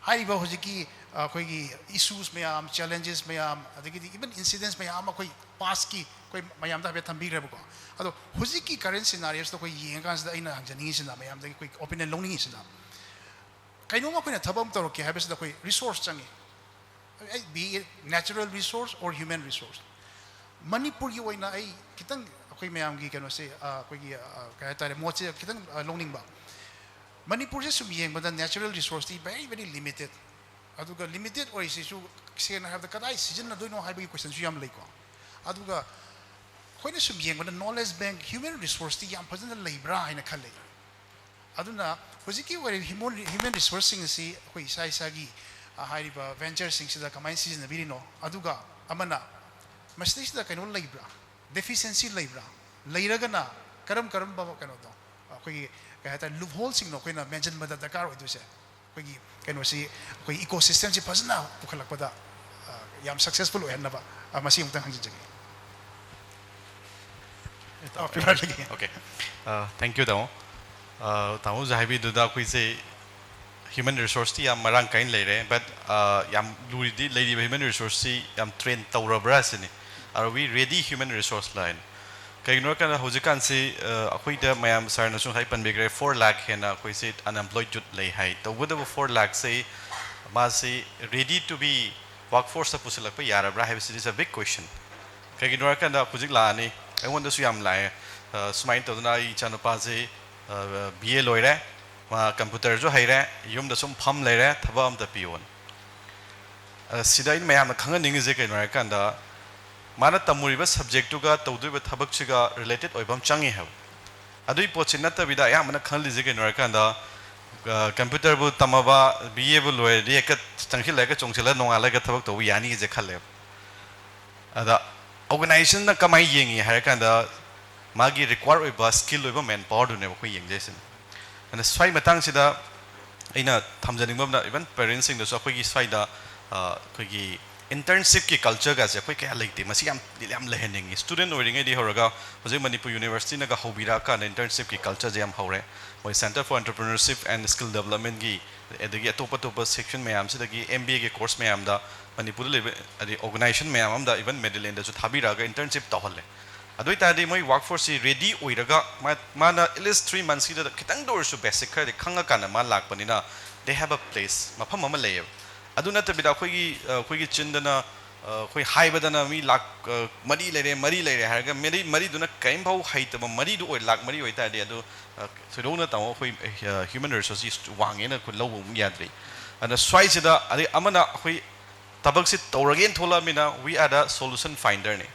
hai ba hoji ki koi issues me am challenges me am adagi even incidents me am koi past ki ꯑꯩꯈꯣꯏ ꯃꯌꯥꯝꯗ ꯍꯥꯏꯐꯦꯠ ꯊꯝꯕꯤꯈ꯭ꯔꯦꯕꯀꯣ ꯑꯗꯣ ꯍꯧꯖꯤꯛꯀꯤ current ꯁꯤꯅꯥꯔꯤꯌꯣꯁꯇ ꯑꯩꯈꯣꯏ ꯌꯦꯡꯉꯀꯥꯟꯁꯤꯗ ꯑꯩꯅ ꯍꯪꯖꯅꯤꯡꯉꯤꯁꯤꯅ ꯃꯌꯥꯝꯗꯒꯤ ꯑꯩꯈꯣꯏ opinion ꯂꯧꯅꯤꯡꯉꯤꯁꯤꯅ ꯀꯩꯅꯣꯝꯃ ꯑꯩꯈꯣꯏꯅ ꯊꯕꯛ ꯑꯃ ꯇꯧꯔꯛꯀꯦ ꯍꯥꯏꯕꯁꯤꯗ ꯑꯩꯈꯣꯏ ꯔꯤꯁꯣꯔꯁ ꯆꯪꯉꯤ be natural resources or human resources ꯃꯅꯤꯄꯨꯔꯒꯤ ꯑꯣꯏꯅ ꯑꯩ ꯈꯤꯇꯪ ꯑꯩꯈꯣꯏ ꯃꯌꯥꯝꯒꯤ ꯀꯩꯅꯣꯁꯦ ꯑꯩꯈꯣꯏꯒꯤ ꯀꯩ ꯍꯥꯏꯇꯥꯔꯦ ꯃꯣꯠꯁꯦ ꯈꯤꯇꯪ ꯂꯧꯅꯤꯡꯕ ꯃꯅꯤꯄꯨꯔꯁꯦ ꯁꯨꯝ ꯌꯦꯡꯕꯗ ꯅꯦꯆꯔꯦꯜ ꯔꯤꯁꯣꯔꯁꯇꯤ ꯚꯦꯔꯤ ꯂꯤꯃꯤꯇꯦꯠ ꯑꯗꯨꯒ ꯂꯤꯃꯤꯇꯦꯠ ꯑꯣꯏꯔꯤꯁꯤꯁꯨ ꯁꯦꯡꯅ ꯍꯥꯏꯕꯗ ꯀꯗꯥꯏ ꯁꯤꯖꯤꯟꯅꯗꯣꯏꯅꯣ ꯍꯥꯏꯕꯒꯤ ꯀꯣꯏꯁꯟꯁꯨ ꯌꯥꯝ ꯂꯩꯀꯣ ꯑꯗꯨꯒ ꯑꯩꯈꯣꯏꯅ ꯁꯨꯝ ꯌꯦꯡꯕꯗ ꯅꯣꯂꯦꯖ ꯕꯦꯡꯛ ꯍ꯭ꯌꯨꯃꯦꯟ ꯔꯤꯁꯣꯔꯁꯇꯤ ꯌꯥꯝ ꯐꯖꯅ ꯂꯩꯕ꯭ꯔꯥ ꯍꯥꯏꯅ ꯈꯜꯂꯤ ꯑꯗꯨꯅ ꯍꯧꯖꯤꯛꯀꯤ ꯑꯣꯏꯔꯤꯕ ꯍ꯭ꯌꯨꯃꯦꯟ ꯔꯤꯁꯣꯔꯁꯁꯤꯡ ꯑꯁꯤ ꯑꯩꯈꯣꯏ ꯏꯁꯥꯒꯤ ꯍꯥꯏꯔꯤꯕ ꯚꯦꯟꯆꯔꯁꯤꯡꯁꯤꯗ ꯀꯃꯥꯏꯅ ꯁꯤꯖꯤꯟꯅꯕꯤꯔꯤꯅꯣ ꯑꯗꯨꯒ ꯑꯃꯅ ꯃꯁꯤꯗꯩꯁꯤꯗ ꯀꯩꯅꯣ ꯂꯩꯕ꯭ꯔꯥ ꯗꯦꯐꯤꯁꯤꯌꯦꯟꯁꯤ ꯂꯩꯕ꯭ꯔꯥ ꯂꯩꯔꯒꯅ ꯀꯔꯝꯕ ꯀꯩꯅꯣꯗꯣ ꯑꯩꯈꯣꯏꯒꯤ ꯀꯩ ꯍꯥꯏꯇꯥꯔꯦ ꯂꯨꯞꯍꯣꯜꯁꯤꯡꯅꯣ ꯑꯩꯈꯣꯏꯅ ꯃꯦꯟꯁꯤꯟꯕꯗ ꯗꯔꯀꯥꯔ ꯑꯣꯏꯗꯣꯏꯁꯦ ꯑꯩꯈꯣꯏꯒꯤ ꯀꯩꯅꯣꯁꯤ ꯑꯩꯈꯣꯏ ꯏꯀꯣꯁꯤꯁꯇꯦꯝꯁꯤ ꯐꯖꯅ ꯄꯨꯈꯠꯂꯛꯄꯗ ꯌꯥꯝ ꯁꯛꯁꯦꯁꯐꯨꯜ ꯑꯣꯏꯍꯟꯅꯕ ꯃꯁꯤ ꯑꯃꯨꯛꯇꯪ ꯍꯪꯖꯒꯦ Okay. Thank you, Tamo. Tamo Zahabi Duda Kwise human resource yam marang kain leire, but yam luridi lady human resource yam train taurabras. Are we ready human resource line? Kainor Hozikan say Akwita Mayam Sarnasun Hypan Bigre 4 lakh hena Kwise unemployed jut lay high. The whatever 4 lakh say Masi ready to be workforce of Pusilapa Yarabra is a big question. Kainor Kanda Puzilani. I want to see am lai smile to na I chanu pa se BA loire ma computer jo haire yum da sum pham leire thaba am da pion sidai me am khanga ning je kai na kan da mana tamuri ba subject to ga to du ba thabak chiga related oibam changi have adui pochin na ta bida ya mana khali je kai na kan da computer bu tamaba BA bu loire ri ka changhi la ka chongchela nonga la ka thabak to yani je khale ada organization na kamai yengi harakanda magi require oiba skill oiba manpower du ne ko yeng jason and swai matang sida aina thamjaning bam na even parents sing da so khoi swai da khoi internship ki culture ga se khoi ka leite masi yam lehening student oiring di horaga hojai Manipur university na ga hobira ka internship ki culture jam hore moi center for entrepreneurship and skill development gi edagi atopa section mayam sida gi MBA ge course mayam da Manipur organization mayam da even middle end so thabiraga internship tawhalle adoi tadi moi workforce ready oiraga mana at least 3 months da kitang dor su basic kha de khanga kana ma lakpanina they have a place mafam ama lay aduna tabida khoi chindana khoi haibadana mi lak mari lere haraga mari duna kaim bau haitaba mari du oi lak mari oi tadi adu sirona taw khoi human resources wangena khu low yadri and swai sida adi amana khoi tabak si toragen thola mina we are the solution finder ne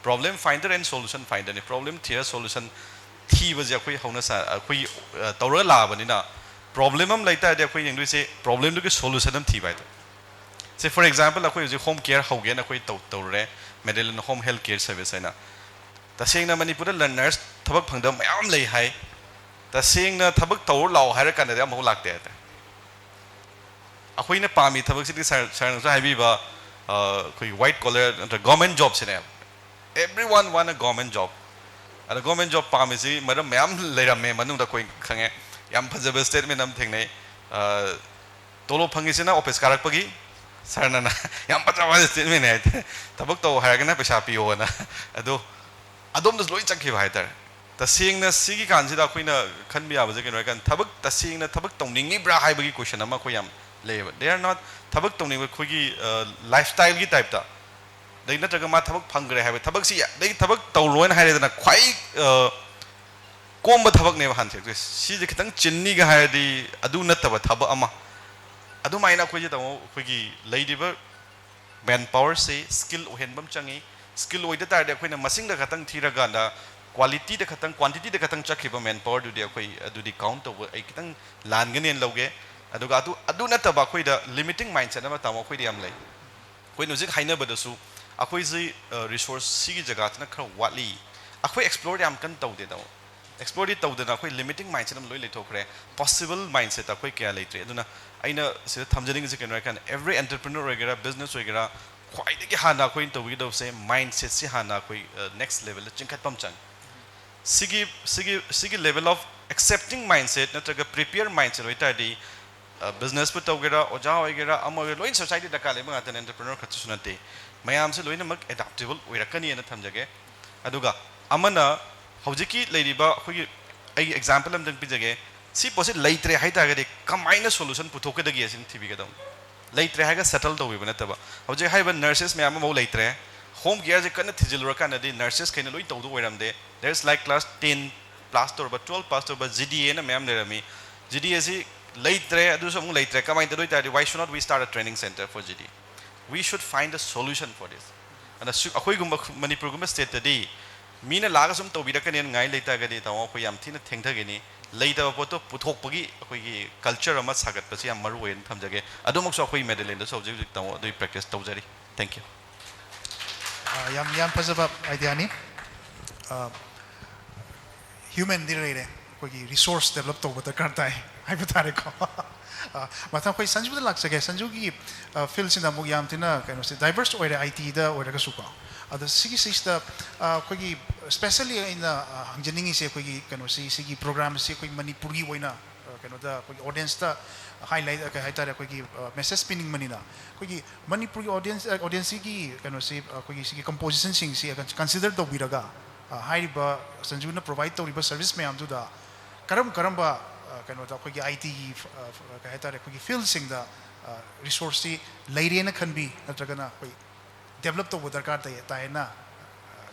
problem finder and solution finder ne problem theory solution thi baje khoi hauna sa khoi tora la banina problem am laita de khoi yengdu se problem du ke solution am thi bai say for example khoi je home care hoge na khoi tore medicine home health care service aina ta sengna Manipur learners thabak phangda mayam lei hai ta sengna thabak tor law haira kan de am ho lakte ta akhoi na pami thabak si sar sa haibi ba khoi white collar government job sine everyone want a government job and a government job pami si madam mayam leiram me manung da khoi khange yam phajaba statement am thengnei tolo phangi sina office karak pagi sarna na yam phajaba statement ne thabak to haira na paisa piyo na ado adom das loi chakhi bhai tar ta singna sigi kan sida khoi na khan biya ba je kan thabak ta singna thabak tongningi bra hai bagi question ama khoi yam they are not thabak tongning khoi gi lifestyle gi type ta dai na taga ma thabak phangre hai thabak si dai thabak tawloin hai na khwai komba thabak ne han se si je khitang chinni ga hai di adu na taba thaba ama adu mai na khoi je taw khoi gi leidiba manpower se skill ohen bam changi skill oida tar de khoi na masing da khatang thira ga da quality da khatang quantity da khatang chakhiba manpower du de khoi adu di count to ai khitang lan ga nen loge aduga adu na taba khoi da limiting mindset ama tamo khoi di am lai khoi no jik haina ba da su akhoi ji resource sigi jaga na khar watli akhoi explore yam kan taw de daw explore taw de na khoi limiting mindset am loi le thokre possible mindset akhoi kya leitre aduna aina se thamjaning ji kan every entrepreneur wagera business wagera khoi de gi hana khoi taw gi daw se mindset si hana khoi next level chingkhat pam chang sigi level of accepting mindset na taga prepare mindset oi ta di business put tawgera oja hoigera amoi loin society da kale ma tan entrepreneur khat sunate mayam se loin mak adaptable oirakani na thamjage aduga amana hojiki leiriba khoi ai example am dang pijage si posit leitre haita ga de kamaina solution puthok da gi asin thibi ga dam leitre ha ga settle do wi banata ba hoje haiba nurses me am mo leitre home care je kana thijil ra kana de nurses kaina loi tawdu oiram de there's like class 10 plus or 12 plus or GDA na ma'am lerami GDA si leitre adu so mo leitre kamai de doi ta why should not we start a training center for GDA we should find a solution for this and akhoi gum Manipur gum state de mina laga sum to bira kanen ngai leita ga de taw ko yam thina thengtha ge ni leita poto puthok pagi akhoi gi culture ama sagat pasi am maru wen thamjage adumok so akhoi medallion so object taw doi practice tawjari thank you yam fazaba idea ni human dire ko gi resource develop to bata kartai hai batare ko matham koi sanju da laksage sanju gi field sin da mug yam tina kaino se diverse oire IT da oire ka suka ada sigi sista ko gi especially in the hangjaning se ko gi kaino sigi program se ko Manipuri oina kaino da ko audience da highlight ka haitare ko gi message spinning manina ko gi Manipuri audience gi kaino se ko gi sigi composition sing se consider do biraga haiba sanju na provide to riba service me am du da karamba kaino da ko gi IT ka haitare ko gi field sing da resource si leire na khan bi natragana ko develop to darkar ta na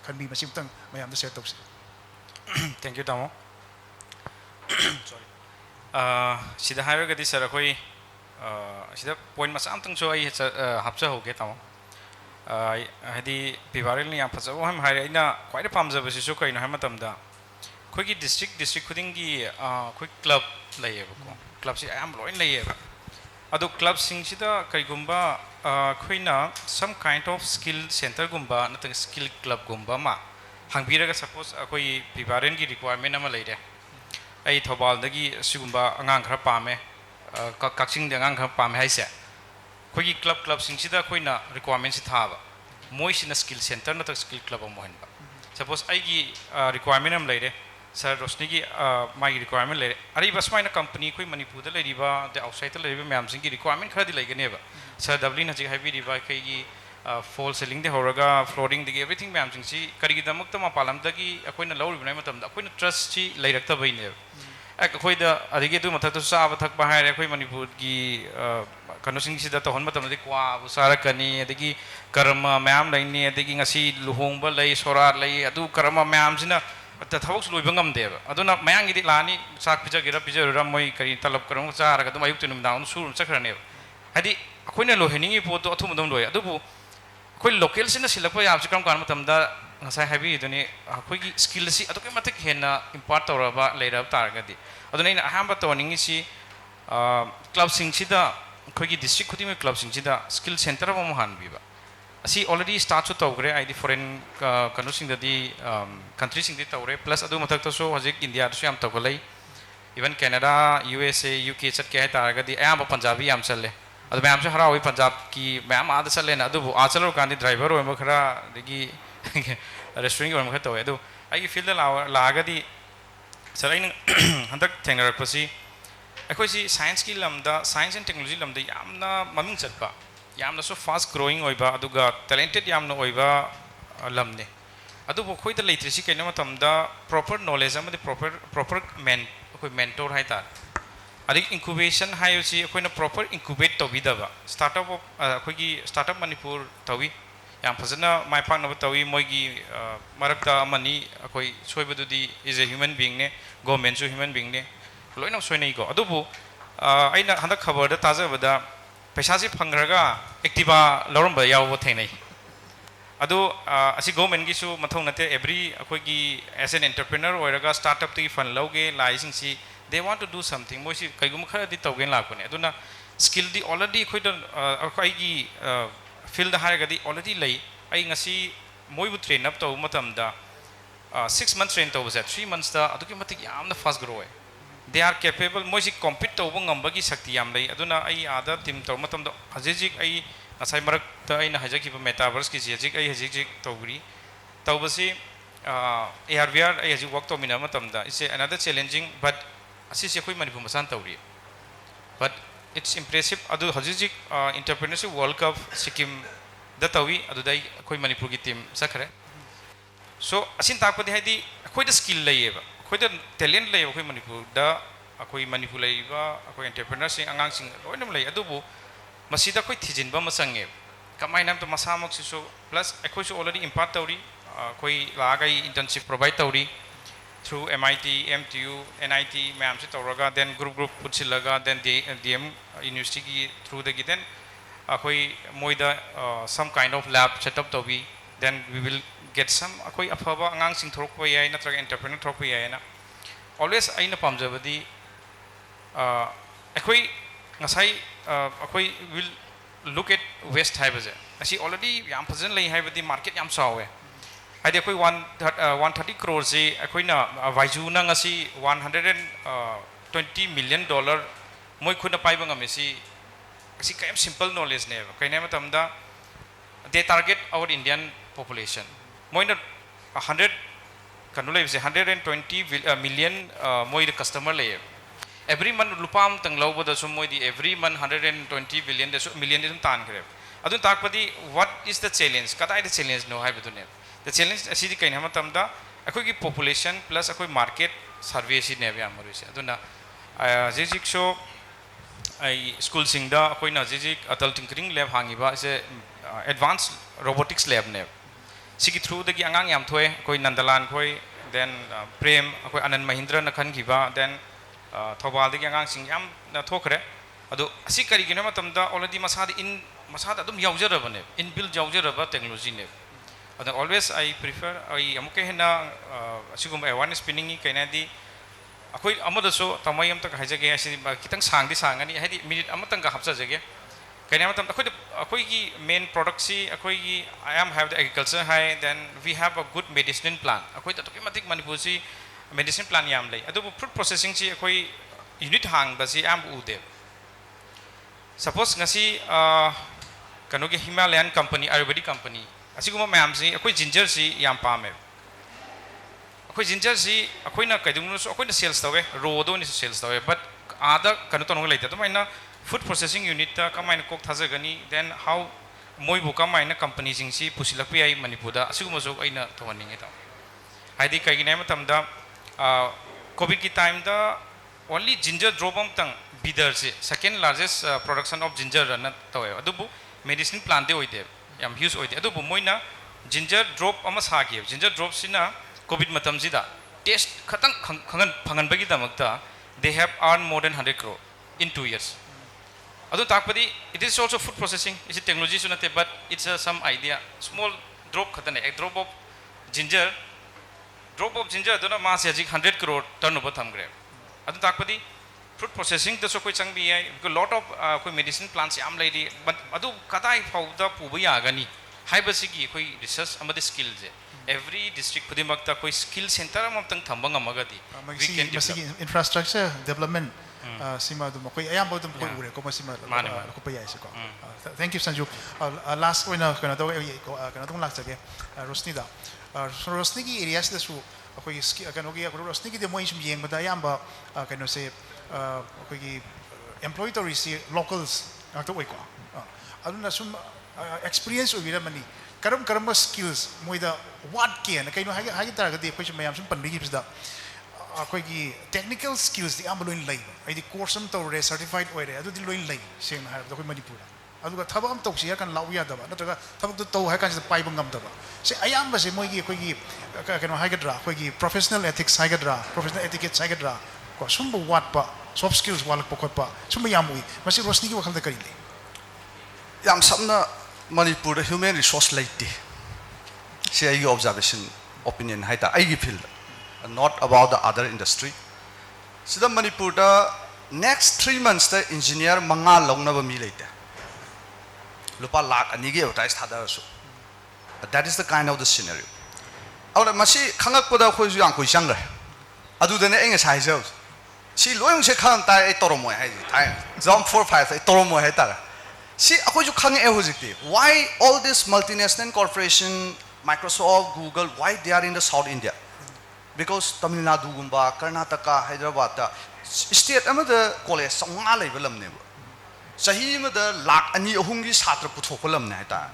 khan bi masim tang mayam da share to thank you tamo sorry sida haiba gadi sir akoi sida point masa amtang so ai hapsa hoge tamo hadi pivaril ni apasa ham hai ina kwai da pamja basi so kai na ha matam da khoi gi district khuding gi khoi club laye ba ko club si am loin laye ba adu club sing sida kai gumba khoina some kind of skill center gumba natang skill club gumba ma hangbiraga suppose akoi pivaril gi requirement ama leire ai thobal dagi sigumba angang khara pame kaksing de angang khara pame haise khoi gi club sing sida khoina requirement si thaba moi sina skill center na skill club am mohanba suppose ai gi requirement am leire sir rosni gi my requirement leire ari bas maina company khoi Manipur da leiriba the outside da leiriba ma'am sing gi requirement khara di leigane ba sir w na ji haibi riba kai gi fall ceiling de horaga flooring de everything ma'am sing si kari gi damak ta ma palam da gi akoina lawri banai matam da akoina trust chi leirakta bai ne akhoi da adigi du mathak to sa ba thak ba haire akhoi Manipur gi kano sing sida to hon matam de kwa bu sara kani adigi karma ma'am laini adigi ngasi luhong ba lai sorar lai adu karma ma'am sina ta thawak loi bangam de aduna mayang gi lani sak pija gira pija ram moi kari talab karam cha ra ga dum ayuk tunum daun sur chakrane hadi akoina lo heningi po to athum dum loi adu bu khoi local sina silakpa yam sikam kan matam da ngasai habi duni khoi gi skill si adu ke matak hena impart toraba leira tar ga di aduna ina ahamba to ningi si club sing sida khoi gi district khuding club sing sida skill center ba mo han bi ba asi already start to tawgre ai di foreign kanu sing da di country sing di tawre plus adu matak to so hojik India so yam tawgalai even Canada USA UK chat ke tar ga di ayam Punjabi yam challe adu ma'am se harawi Punjab ki ma'am ad challe na adu a chalo kan di driver o ma khara degi restaurant o ma kha tawe adu ai gi field la ga di sarai nang handak thengar pasi akhoi si science ki lamda science and technology lamda yamna maming chatpa yamna so fast growing oiba aduga talented yamna oiba lamne adu bo khoi da leitri si kaina matam da proper knowledge amadi proper mentor hai ta adik incubation hayo si khoi na proper incubate to bidaba startup khoi gi startup Manipur tawi yam phajana mai phang na tawi moi gi marakta amani khoi soibadu di is a human being ne government so human being ne loina soinai go adu bu aina handak khabar da taza bada paisa si phangraga activa loramba yawo thainai adu asi government gi su mathau nate every akhoi gi as an entrepreneur oiraga startup ti fund loge laising si they want to do something moi si kaigum khara di tawgen la kone aduna skill di already khoi da akhoi gi field da haraga di already lei ai ngasi moi bu train up to matam da 6 months train to was 3 months da adu ki matik yamna fast grow they are capable moi si compete to ngamba gi shakti yam lei aduna ai ada team to matam da hajik ai asai marak ta ai na hajaki ba metaverse ki hajik ai hajik tawri tawbasi ARVR ai hajik work to mina matam da is another challenging but asi se khoi Manipur masan tawri but it's impressive adu hajik entrepreneurship world cup Sikkim da tawi adu dai khoi Manipur ki team sakhare so asin takpadi haidi akhoi da skill layeba akhoi da talent layeba akhoi Manipur da akhoi Manipur layeba akhoi entrepreneur sing angang sing loinam lay adubu masida akhoi thijinba masange kamai nam to masamak siso plus akhoi so already impart tawri akhoi lagai internship provide tawri through MIT, MTU, NIT, ma'am se tawraga then group putsilaga then DM university ki through the then akhoi moida some kind of lab set up tawbi then we will get some akhoi afaba angang sing thorok pa yai natraga entrepreneur thorok pa yai na always aina pamjabadi akhoi ngasai akhoi will look at west haibaje asi already yam phazan lei haibadi market yam sawe haidi akhoi 130 crores je akhoi na vaiju na ngasi 120 million dollar moi khuna pai banga mesi asi kaim simple knowledge ne kaina matamda they target our Indian population moina 100 kanula is 120 million moi the customer lay every month lupam tang lobo da so moi the every month 120 billion million is tan kare adun takpadi what is the challenge kata the challenge no haibu ne the challenge asi di kaina matamda akoi ki population plus akoi market survey si ne ya maru se aduna jejik so ai school singda akoi na jejik atal tinkering lab hangiba is advanced robotics lab ne sigi through the angang yam thoe koi nandalan koi then prem koi anand mahindra na khan giba then thobal the angang sing yam na thokre adu asi kari gina matamda already masada in masada adum yaujaraba ne in build yaujaraba technology ne adu always I prefer I amuke hena asigum awareness spinning kaina di akoi amada so tamai am tak haijage asi kitang sang di sangani haidi minute amatang ka hapsa jage kaina matam akoi ki main product si akoi ki I am have the agriculture high then we have a good medicinal plant akoi ta toki matik Manipur si medicine plant yam lay adu fruit processing si akoi unit hang ba si am ude suppose ngasi kanu ki Himalayan company Ayurvedic company asiguma mayam si akoi ginger si yam pame akoi ginger si akoi na kaidung so akoi na sales tawe rodo ni sales tawe but ada kanu tonong lay to maina food processing unit ta kamai na kok thajagani then how moi bu kamai na company jing si pusilakpi ai Manipur da asiguma so aina thoning eta haidi kai ginai matamda covid ki time da only ginger drop am tang bidar se second largest production of ginger na tawe adubu medicine plant de oide yam huge oide adubu moina ginger drop ama sa ki ginger drop sina covid matam sida test khatang phangan bagi damakta they have earned more than 100 crore in 2 years adu takpadi it is also food processing is a technology sunate but it's some idea small drop khatane a drop of ginger dona ma se 100 crore turnover thamgre adu takpadi fruit processing the so koi changbi hai because lot of koi medicine plants yam lady but adu katai phauda puba yagani haibasi gi koi research amadi skill je every district pudimakta koi skill center am tang thambang amagadi we can develop infrastructure development sima dum koi ayam bodum koi ure ko masima ko pa yai se ko thank you Sanju last one kana dong lak jage Rosni da Rosni ki areas da su koi kana gi Rosni ki de moi sum yeng bada ayam ba kana se koi gi employee si locals to wai ko aduna sum experience uvira mani karam skills moida what can kaino hagi taraga de koi sum mayam sum panbigi bisda koi gi technical skills di am loin lai ai course am to re certified oire adu di loin lai seng ha da koi Manipur aduga thabak am toksia kan lau ya daba nataga thabak to ha kan pai bangam daba se ayam ba se moi gi koi gi kaino hagadra koi gi professional ethics hagadra professional etiquette hagadra ko sum bu wat pa soft skills walak pokot pa sum yam ui masi Rosni gi wakal da kari le yam samna Manipur the human resource late say your observation opinion haita I feel not about the other industry so the Manipur the next 3 months the engineer manga longna ba mi late lupa lakh ani ge advertise thada so that is the kind of the scenario awla masi khangak poda khoi ju yang koi sang la adu de ne eng sai jo si loyong se khang ta ai toromoy hai thai zone 4 5 ai toromoy hai ta see akoi ju khang e hojikti why all this multinational corporation Microsoft Google why they are in the South India because Tamil Nadu gumba Karnataka Hyderabad ta state amada college songa leiba lamne ba chahi amada lakh ani ahum gi satra puthok lamne ta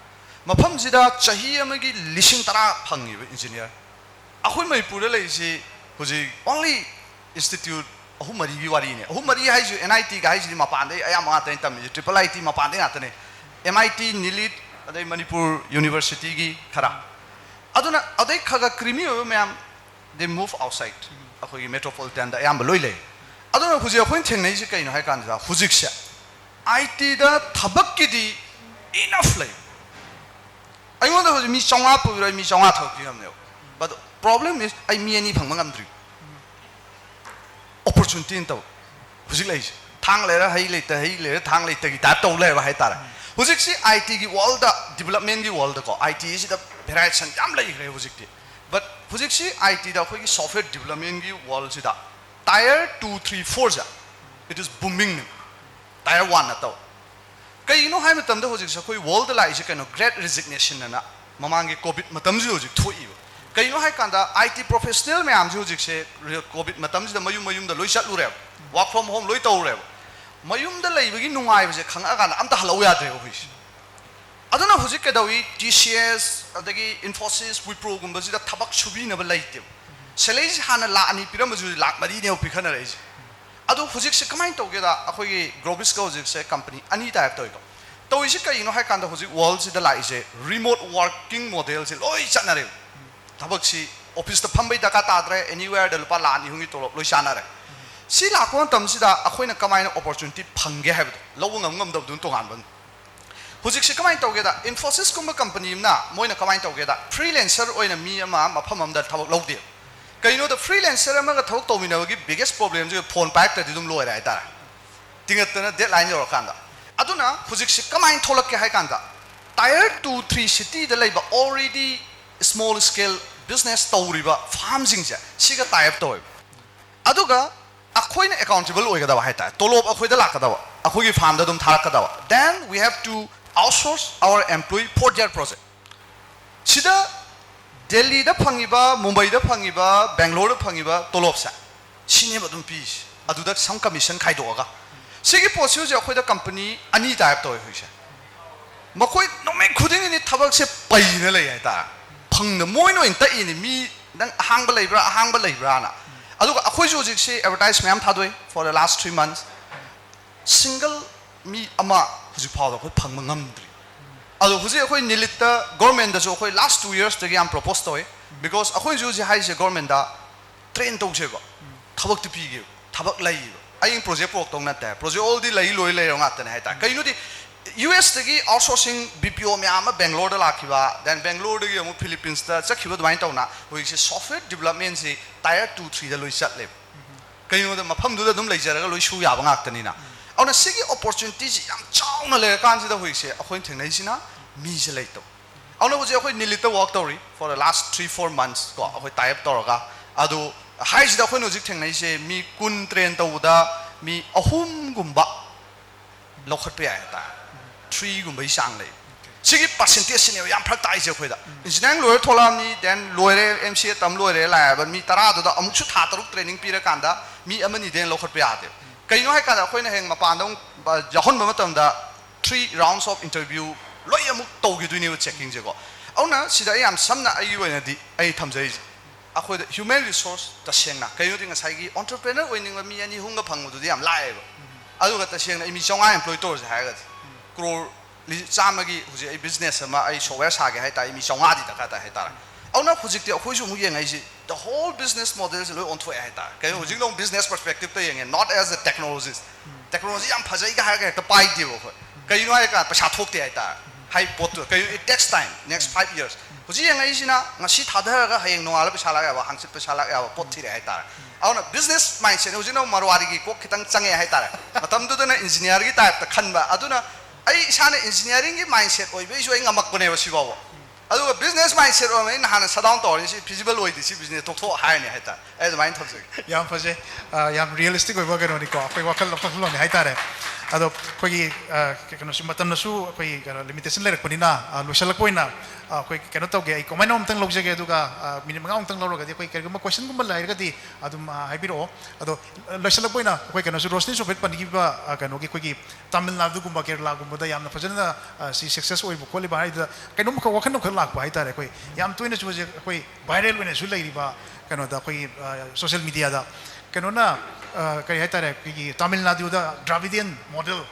mafam jida chahi amagi lising tara phangi engineer ꯑꯩꯈꯣꯏ ꯃꯅꯤꯄꯨꯔꯗ ꯂꯩꯔꯤꯁꯤ ꯍꯧꯖꯤꯛ only institute ꯑꯍꯨꯝ ꯃꯔꯤꯒꯤ ꯋꯥꯔꯤꯅꯦ ꯑꯍꯨꯝ ꯃꯔꯤ ꯍꯥꯏꯁꯤ NIT ꯒ ꯍꯥꯏꯁꯤꯗꯤ ꯃꯄꯥꯟꯗꯩ ꯑꯌꯥꯝꯕ ꯉꯥꯛꯇꯅꯤ ꯇꯝꯃꯤꯁꯤ ꯇ꯭ꯔꯤꯄꯜ IT ꯃꯄꯥꯟꯗꯩ ꯉꯥꯛꯇꯅꯦ MIT NILIT ꯑꯗꯩ ꯃꯅꯤꯄꯨꯔ ꯌꯨꯅꯤꯚꯔꯁꯤꯇꯤꯒꯤ ꯈꯔ ꯑꯗꯨꯅ ꯑꯗꯩ ꯈꯒ ꯀ꯭ꯔꯤꯃꯤ ꯑꯣꯏꯕ ꯃꯌꯥꯝ they move outside ꯑꯩꯈꯣꯏꯒꯤ ꯃꯦꯇ꯭ꯔꯣꯄꯣꯂꯤꯇꯥꯟꯗ ꯑꯌꯥꯝꯕ ꯂꯣꯏ ꯂꯩ ꯑꯗꯨꯅ ꯍꯧꯖꯤꯛ ꯑꯩꯈꯣꯏꯅ ꯊꯦꯡꯅꯩꯁꯤ ꯀꯩꯅꯣ ꯍꯥꯏ ꯀꯥꯟꯗ ꯍꯧꯖꯤꯛꯁꯦ ITꯗ ꯊꯕꯛꯀꯤꯗꯤ enough ꯂꯩ ꯑꯩꯉꯣꯟꯗ ꯍꯧꯖꯤꯛ ꯃꯤ 100 ꯄꯨꯕꯤꯔꯣ ꯃꯤ 100 ꯊꯕꯛ ꯄꯤꯔꯝꯅꯦꯕ but problem is ꯑꯩ ꯃꯤ ꯑꯅꯤ ꯐꯪꯕ ꯉꯝꯗ꯭ꯔꯤ opportunity ꯅꯇꯧ ꯍꯧꯖꯤꯛ ꯂꯩꯁꯦ ꯊꯥꯡ ꯂꯩꯔ ꯍꯩ ꯂꯩꯔ ꯊꯥꯡ ꯂꯩꯇꯒꯤ ꯇꯥꯏꯞ ꯇꯧ ꯂꯩꯔꯕ ꯍꯥꯏꯇꯥꯔꯦ ꯍꯧꯖꯤꯛꯁꯤ ITꯒꯤ ꯋꯥꯔꯜꯗ ꯗꯤꯕꯦꯂꯞꯃꯦꯟꯒꯤ ꯋꯥꯔꯜꯗꯀꯣ ITꯁꯤꯗ ꯚꯦꯔꯥꯏꯁꯟ ꯌꯥꯝ ꯂꯩꯈ꯭ꯔꯦ ꯍꯧꯖꯤꯛꯇꯤ but ꯍꯧꯖꯤꯛꯁꯤ ITꯗ ꯑꯩꯈꯣꯏꯒꯤ ꯁꯣꯐꯋꯦꯌꯔ ꯗꯤꯕꯦꯂꯞꯃꯦꯟꯒꯤ ꯋꯥꯔꯜꯁꯤꯗ Tier 2, 3, 4 it is booming Tier 1 नतौ कईनो हाय मतमदे होजिक सखोई वर्ल्ड लाइसे कनो ग्रेट रेजिग्नेशन ना ममांगे कोविड मतमजि होजिक थोइबो कईनो हाय कांदा IT प्रोफेशनल मैम जी होजिक से कोविड मतमजि मयुम मयुम द लोइ चतलुरे वर्क फ्रॉम होम लोइ तौरे मयुम द लैबगी नुंगाइबजे खंगा कांदा अमता हलौ याद्रे होइस अदना होजिक केदवी TCS अदगी इन्फोसिस विप्रो गुंबजि द थबक सुबिनब लैते सेलेज हाना ला अनि पिरमजु लाख मरी ने पिखना रहिस अदो होजिक से कमाइन तौगेदा अखोगी ग्रोबिस का होजिक से कंपनी अनि टाइप तौइको तो इसे कईनो हाय कांदा होजिक वर्ल्ड सिदा लाइसे रिमोट वर्किंग मॉडल से लोइ चनरे थबक सी ऑफिस द फंबै दका ताद्रे एनीवेयर द लुपा लानी हुंगी तोलब लोइ चानरे सी लाकोन तमसिदा अखोइना कमाइन अपॉर्चुनिटी फंगे हाबदो लवो ngam दबदुन तोगान बन होजिक से कमाइन तौगेदा इन्फोसिस कुंबा कंपनी ना मोइना कमाइन तौगेदा फ्रीलांसर ओइना मी अमा मफम अमदा थबक लौदे कईनो द फ्रीलांसर अमगा थबक तौमिनबगी बिगेस्ट प्रॉब्लम जो फोन पाइक तदि दुम लोइ राय तारा तिंगतना डेडलाइन यो कांदा अदुना हुजिक से कमाइन थोलक के हाय कांदा Tier 2, 3 सिटी द लैबा already small scale business तौरिबा फार्म जिंगजा सिगा टाइप तौय अदुगा अखोइना अकाउंटेबल ओइगदा हाय ता तोलोब अखोइदा लाकदा अखोइगी फार्म दा दुम थारकदा then we have to outsource our employee for their project सिदा दिल्ली दा फंगिबा मुंबई दा फंगिबा बेंगलोर दा फंगिबा तोलोब सा सिनेबा दुम पीस अदुदा सम कमीशन खाइदोगा सिगी पोसियो जे अखोइदा कंपनी अनि टाइप तौय होइसे मखोइ नोमे खुदिंग नि थबक से पैना लै हायता फंग मोइनो इन तइनि मी नंग अहांग लैब्रा ना अदुगा अखोइ जोजिक से एडवर्टाइज मैम थादोय for the last 3 months single मी अमा हुजि फाव अखोइ फंग ngamdri अदु हुजि अखोइ निलित गवर्नमेंट दसो अखोइ लास्ट 2 years तगे हम प्रपोज तोय because अखोइ जोजि हाइसे गवर्नमेंट दा ट्रेन तौसेबो थबक तिपिगे थबक लैबो आई प्रोजेक्ट प्रोक तौना ता प्रोजेक्ट ऑल दी लई लोइ लैरो ngata ne हायता कइनो दी US तगी आउटसोर्सिंग BPO म्याम बेंगलोर दा लाखिबा देन बेंगलोर दगी अमु फिलिपिन्स दा चखिबो दवाइन तौना होइसे सॉफ्टवेयर डेवलपमेंट से Tier 2, 3 दा लोइ चतले कइनो दा मफम दुदा दुम लैजरगा लोइ सु याबा ngakतनी ना औना सिगी अपॉर्चुनिटी जी याम चाउना ले कानसिदा होइसे अखोइन थेंगनाइसिना मी से लैतो औना होजे अखोइ निलित work तौरी for the last 3-4 months को अखोइ टाइप तौरगा अदु हाइसिदा अखोइन होजिक थेंगनाइसे मी कुन ट्रेन तौदा मी अहुम गुंबा लौखट पे आया ता 3 गुंबा सांग ले सिगी परसेंटेज सिने याम फरक ताइसे अखोइदा engineering lower थोलामनी then Loyare MCA तम लोयरे लायबा मी 10 दा अमुकसु था तरुक ट्रेनिंग पीरा कांदा मी अमनी देन लौखट पे आते कइनो हाय कादा अखोइना हेंग मपानदं जहन मतमदा 3 rounds of interview लोय अमुक तौगिदुइने चेकिंग जेको औना सिदा याम समना आई ओइनादि आई थमजै अखोइदा ह्यूमन रिसोर्स तसेंगना कइनो दिंग साइगी एंटरप्रेन्योर ओइनिंग मी अनि हुंगा फंगदुदि याम लायबो अदुगा तसेंगना मी 100 एम्प्लॉय तोरज हायगा क्रोर चामगी हुजे आई बिजनेस अमा आई सॉफ्टवेयर सागे हाय ताई मी 100 दि तका ता हाय तारा औना हुजिक ते अखोइसु मु येंगाइसि द होल बिजनेस मॉडल से लोय ऑनथोय हाय ता कइ हुजिक लो बिजनेस पर्सपेक्टिव ते येंगे नॉट एज अ टेक्नोलॉजी याम फजै का हाय का पाइ दिबो खो कइनो हाय का पैसा थोकते हाय ता हाई पोट कइ it takes time next 5 years हुजि येंगाइसिना ngasi थादरगा हयेंग नोंगाला पैसा लागाबा हांसित पैसा लागाबा पोट थिरे हाय ता औना बिजनेस माइंडसेट हुजिनो मरवारी की को खितंग चंगे हाय ता मतम दुदना इंजीनियर की टाइप ता खनबा अदुना आई इसाने इंजीनियरिंग की माइंडसेट ओइबे जो ngमकने बसिबावो अदुगा बिजनेस माइंडसेट ओमे नहाना सडाउन तोरि सि फिजिबल ओइदि सि बिजनेस तोथो हायने हायता ए माइन थबसे याम फजे याम रियलिस्टिक ओइबा गनो नि को अखोइ वखल लखल नि हाइतारे ado koi kano su matam na su koi limitation lerak panina losalak poina koi kano tauge ai komai nom tang lojage aduga minute manga tang loroga di koi kaguma question gumba lairga di adum haibiro ado losalak poina koi kano su rosni so bet panigiba kano gi koi Tamil Nadu gumba Kerala gumba da yamna fajana si success oi bukoli ba haida kano mukha wakan nok lak ba haitare koi yam toina su koi viral wena su lairiba kano da koi social media da kano na kaya haitare koi Tamil Nadu da Dravidian model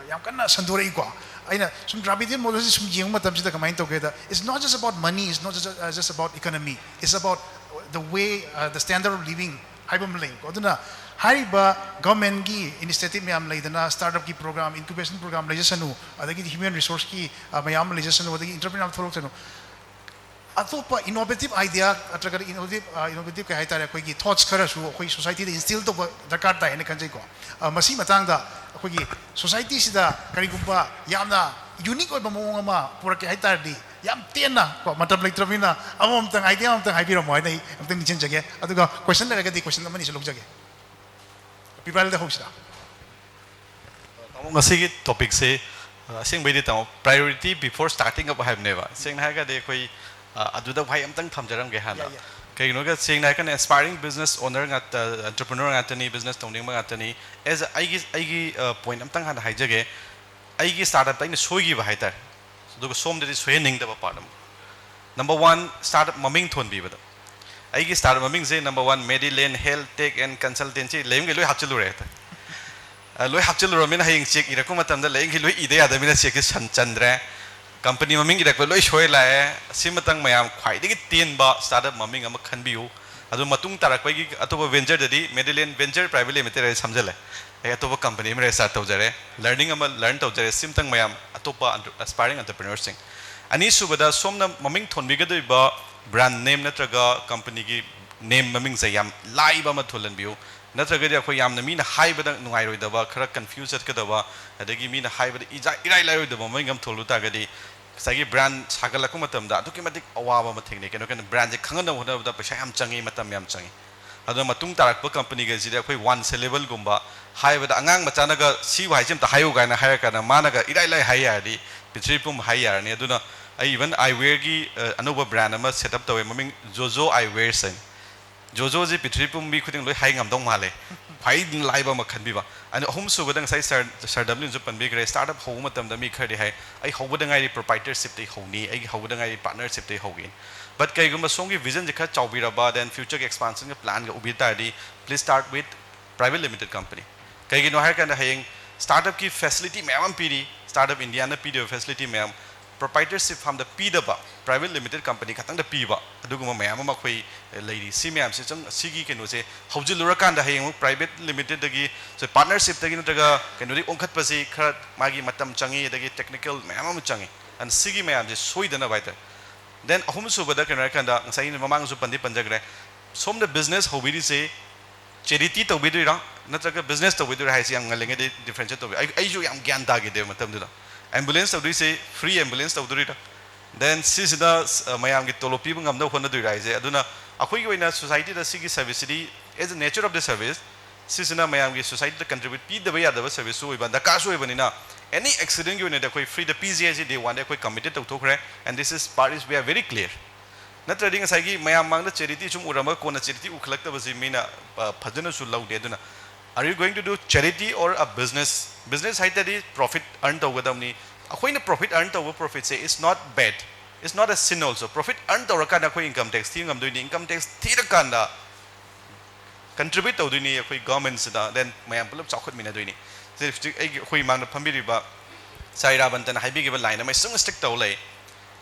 yam kana sandore igwa aina sum Dravidian model sum jing matam sida kamain together. It's not just about money, it's not just about economy, it's about the way the standard of living haibam lay aduna hariba government gi initiative mayam laidana startup ki program incubation program laijasanu adagi human resource ki mayam laijasanu adagi entrepreneur tholok atopa innovative idea atragar innovative ka haitare koi gi thoughts khara su koi society da instill to dakar ta ene kanjai ko masi matang da koi gi society sida kari gumba yamna unique oiba mong ama purak haitare di yam tena ko matab like tramina amom tang idea amom tang haibiro mo nei amtang nichin jage aduga question la ga di question amani se lok jage people da hosida tamo ngasi gi topic se sing bai di tamo priority before starting up have never sing na ga de koi aduda bhai amtang thamjaram ge hana kai no ga sing na kan aspiring business owner ngat entrepreneur ngatani business tongning ma ngatani as aigi point amtang hana haijage aigi startup ta ina soigi ba haitar duga som de soe ning da ba padam number 1 startup maming thon bi bada aigi startup maming je number 1 Medilane Health Tech and Consultancy leim ge loi hapchilu re ta loi hapchilu ro men haying check ira ko matam da leim ge loi ide ya da mina check ke san chandra company maming ira ko loi soi la e simatang mayam khwai de gi ten ba startup maming am khan bi u adu matung tarak pai gi atoba venture dadi Medilane Venture Private Limited re samjale atopa company me start tawjare learning ama learn tawjare simtang mayam atopa aspiring entrepreneurs sing ani subada somna maming thonbi ga ba brand name natraga company gi name maming sa yam lai ba ma tholan biu natraga dia khoi yam na mi na hai ba nungai roi da ba khara confuse ka da ba adagi mi na hai ba irai lai roi da ba maming am tholu ta ga di sagi brand sagala ku matam da to kimatik awa ba ma thing ne keno kan brand je khangan da hoda da paisa yam changi matam yam changi adu matung tarak pa company ga jida khoi one syllable gumba hai ba angang machana ga si wai jem ta hayu ga na haya kana mana ga irai lai haya di pitripum haya ne aduna even eyewear gi anuba brand ama set up tawe maming jojo eyewear sen jojo ji pitripum bi khuding loi hai ngam dong male phai lai ba ma khan bi ba and home su badang sai sir w ju pan bi gre startup ho matam da mi khadi hai ai ho badang ai proprietorship te ho ni ai ho badang ai partnership te ho gin but kai gum song gi vision je kha chawbi ra ba then future expansion ge plan ga ubi ta di please start with private limited company kai gi no har kan hayeng startup ki facility ma'am पीरी startup India na pidi facility ma'am proprietorship from the pidaba private limited company khatang da piba aduguma ma'am ma khoi lady si ma'am se chang sigi keno se hojilura kan da hayeng private limited dagi so partnership dagi nutaga keno ri ongkhat pasi khar magi matam changi dagi technical ma'am changi and sigi ma'am je soidana baita then ahum subada keno kan da ngai mamang su pandi panjagre som the business hobiri se charity to bidu ra natraga business to bidu hai si ang ngalenge de differentiate to ai ju yam gyan ta ge de matam du ambulance to say free ambulance to du then sis da mayam gi tolopi ngam da hona du rai je aduna akhoi gi na society da sigi service di as the nature of the service sis na mayam gi society to contribute pi da ya da service so iban da ka so ibani na any accident gi na da koi free the PGI they want koi committed to thokre and this is part is we are very clear natradi ngai gi mayam mang da charity chum urama ko na charity ukhlak ta basi mina phajana su lau de aduna are you going to do charity or a business hai ta di profit earn to gadam ni akhoi na profit earn to profit say it's not bad it's not a sin also profit earn to ka na khoi income tax thi ngam doi ni income tax thi ra kan da contribute to doi ni akhoi government da then mayam pulap chakhot mina doi ni se khoi mang na phambi ri ba saira bantan haibi ge ba line mai sung stick to lai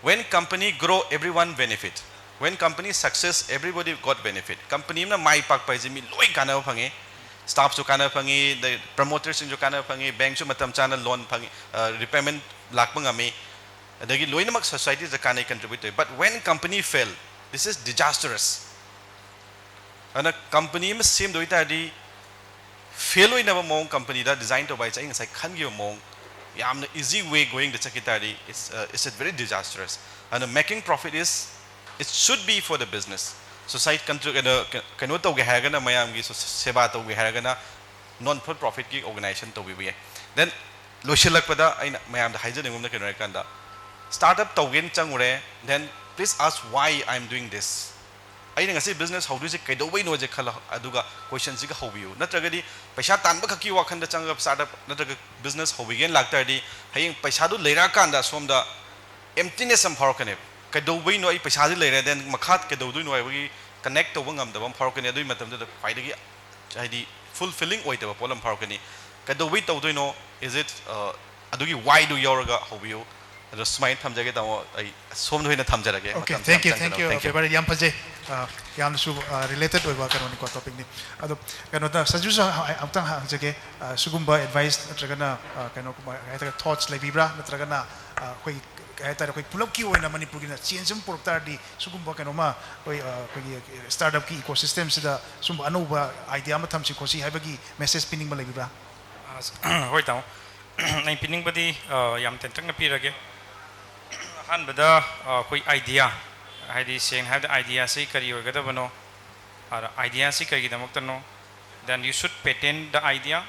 when company grow everyone benefit when company success everybody got benefit company na mai pak pai ji mi loi kana phange staff su kana phange the promoters ju kana phange bank su matam chana loan phange repayment lakpang ami adagi loi namak society is kana contribute but when company fail this is disastrous ana company ma same doita di fail oi na ba mong company da design to bai chai ngai khan gi mong yamna easy way going the chakitari it's a very disastrous and making profit is it should be for the business society kano to ge haga na mayam gi seba to ge haga na non for profit ki organization to bi then loishilakpada aina mayam da haijani ngumna keno kanda startup tawgen changure then please ask why I'm doing this aina ngasi business how do je kaidobai no je khala aduga question ji ga hobiu natragadi paisa tanba khaki wakhanda changa startup natraga business hobigen laktardi hayeng paisa du leira kanda somda emptiness am phorokane kaidobai no ai paisa ji leira then makhat kaidodui no ai connect to ngam da bam phorokane adui matam da faidagi haidi fulfilling oitaba problem phorokane kaidobai tawdoi no is it adugi why do yoga hobiu the smile thamjage tamo ai som hoina thamjarage okay thank you very yam paje yam su related oiba kanoni ko topic ni ado kanota saju sa amtang hangjage sugumba advice natragana kano ko ai thoughts lebibra natragana koi ai ta koi pulap ki oina manipur gina change um portar di sugumba kanoma koi startup ki ecosystem sida sum anuba idea ma thamsi khosi haibagi message pinning ma lebibra hoi tao nai pinning badi yam tentang na pirage han bada koi idea haidi seng have the idea sei kari ogada bano ara idea sei kari damak tano then you should patent the idea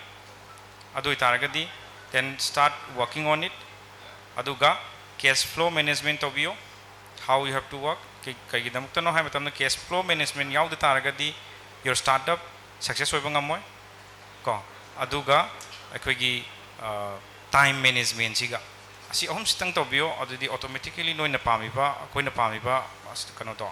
adu itaragadi then start working on it aduga cash flow management of you how you have to work kari damak tano hai matamna cash flow management yaud taragadi your startup success oiba ngamoy ko aduga akoigi time management siga asi ahum sitang tobio adudi automatically noina pamiba akoina pamiba kano to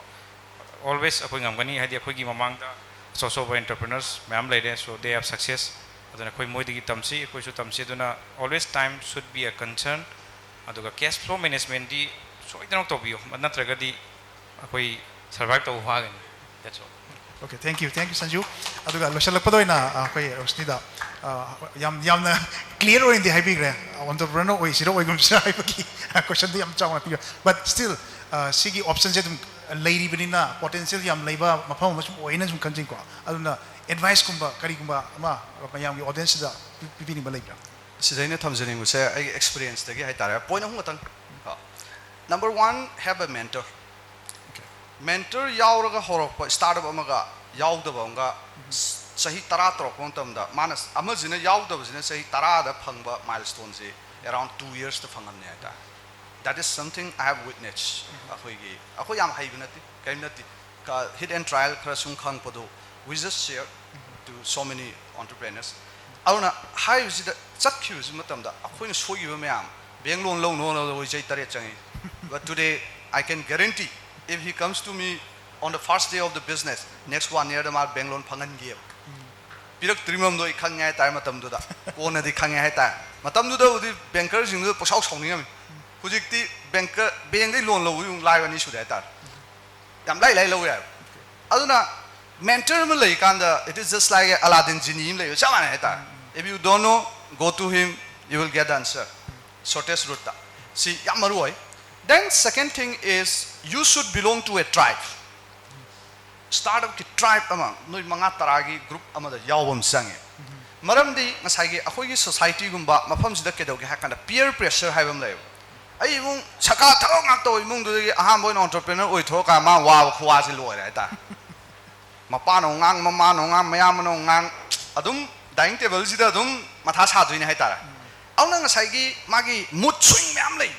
always akoi ngamgani hadi akoi gi mamang da so entrepreneurs ma'am laide so they have success aduna koi moi digi tamsi koi su tamsi aduna always time should be a concern aduga cash flow management di so itanok tobio natragadi akoi survive to hagani that's all okay thank you sanju aduga losalakpado ina akoi rosnida yamna clear or in the hybrid entrepreneur oi siro oi gum sai baki question di yam chawa pi but still sigi options je dum lady benina potential yam leiba mafam ma sum oina sum kanjing ko aduna advice kumba kari kumba ma mayam gi audience da pipini ba leiba sidaina thamjani mu se ai experience dagi hai tara point hung matang number 1 have a mentor mentor yauraga horok startup amaga yaudaba nga sahi tara trokon tamda manas amajina yaudabajina sahi tara da phangba milestone se around 2 years to phangam ne ta that is something I have witnessed akoi yam haibunati kaimnati ka hit and trial krasung khang podo we just share to so many entrepreneurs auna haibusida chakhius matamda akoina sogiba mayam benglon lo no no jai tare changi but today I can guarantee if he comes to me on the first day of the business next 1 year ma benglon phangan ge pirak trimam do ikhangai tai matam du da ona di khangai hai ta matam du da udi banker jing du posau songning am hujikti banker bank dai loan lo yung lai wani su da ta yam lai lo ya aduna mentor ma lai kan da it is just like Aladdin genie lai sama hai ta if you don't know go to him you will get the answer shortest route ta see yam maru then second thing is you should belong to a tribe startup ki tribe ama noi manga taragi group ama da yawam sange maramdi ngasai gi akoi gi society gumba mafam sida kedogi hakanda peer pressure haibam lay ai mung chaka thau ngak to mung du gi aham boy entrepreneur oi thoka ma wa khwa si loi ra ta mapa no ngang mama no ngang mayam no ngang adum dining table sida adum matha sa duine hai tara auna ngasai gi magi mood swing myam lay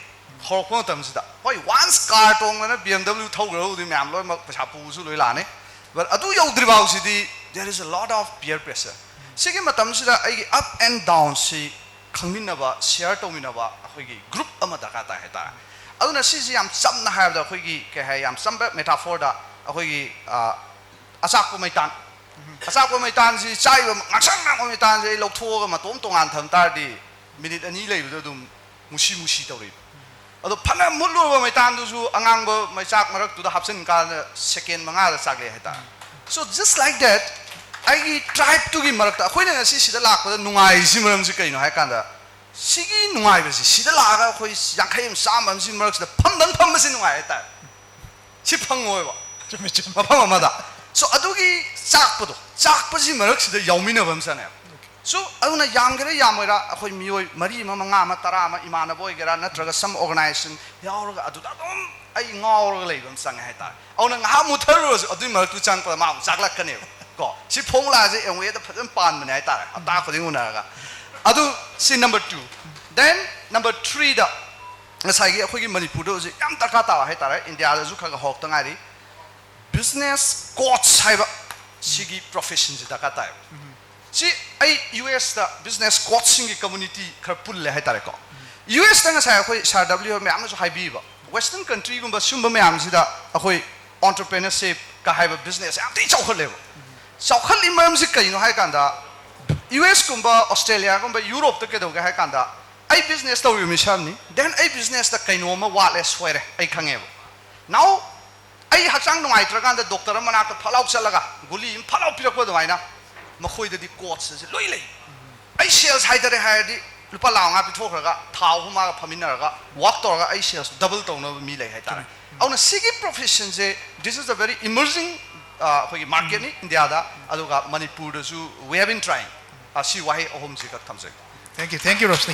horko tam sida hoi once car tong na BMW thau gro di myam loi ma pasa pu su loi la ne but adu yaudri baw sidi there is a lot of peer pressure sigi matam sida ai up and down si khangmin ba share to min ba akoi gi group ama da ka ta hai ta aduna si ji yam sam na ha da akoi gi ke hai yam sam ba metaphor da akoi gi asak ko mai tan si chai ba ngaksang na ko mai tan si lok tho ga ma tom tong an tham ta di minute ani lei bu dum mushi to ri ado phana mullu ba mai tan du su angang ba mai chak marak tu da hapsen ka second manga da chak le heta so just like that I tried to gi marak ta khoi na si sida lak ba nungai si maram si kai no hai kan da sigi nungai ba si sida la ga khoi yankhai am sam am si marak da pham si nungai heta si phang oi ba chum pham ma da so adu gi chak pa si marak sida yaumina bam sa ne so aduna yamgere yamoira akhoi mioi mari ma manga ma tara ma imana boy gera natraga some organization yauraga adu dum ai ngauraga leibam sang hai ta auna nga mu tharos adu mar tu chang pa ma chaklak kane ko si phongla je engwe da phajan pan mane hai ta ta khoding una ga adu si number 2 then number 3 da ngasai gi akhoi gi Manipur do ji yam taka ta hai tare India da ju kha ga hok tang ari business coach haiba sigi profession ji taka ta si ai US da business coaching gi community khar pul le hai tare ko US da ngasai akhoi SRW me am ju hai bi ba western country gumba sumba me am ji da akhoi entrepreneurship ka haiba business am ti chau khale chau khal imam ji kai no hai kan da US gumba Australia gumba Europe ta ke do ga hai kan da ai business ta wi mi sham ni then ai business ta kai no ma wa le swere ai khange now ai hachang ngai tra kan da doctor mana ta phalau chalaga guli im phalau pirak ko dai na ma khoi da di coach se loi lei ai sales hai da hai di lupa law nga pi thok ra ga thau huma ga phamina ga work tor ga ai sales double to no mi lei hai ta auna sigi profession se this is a very emerging khoi market ni India da aduga Manipur da su we have been trying si wahi ohom si ka thamse Thank you, Roshni.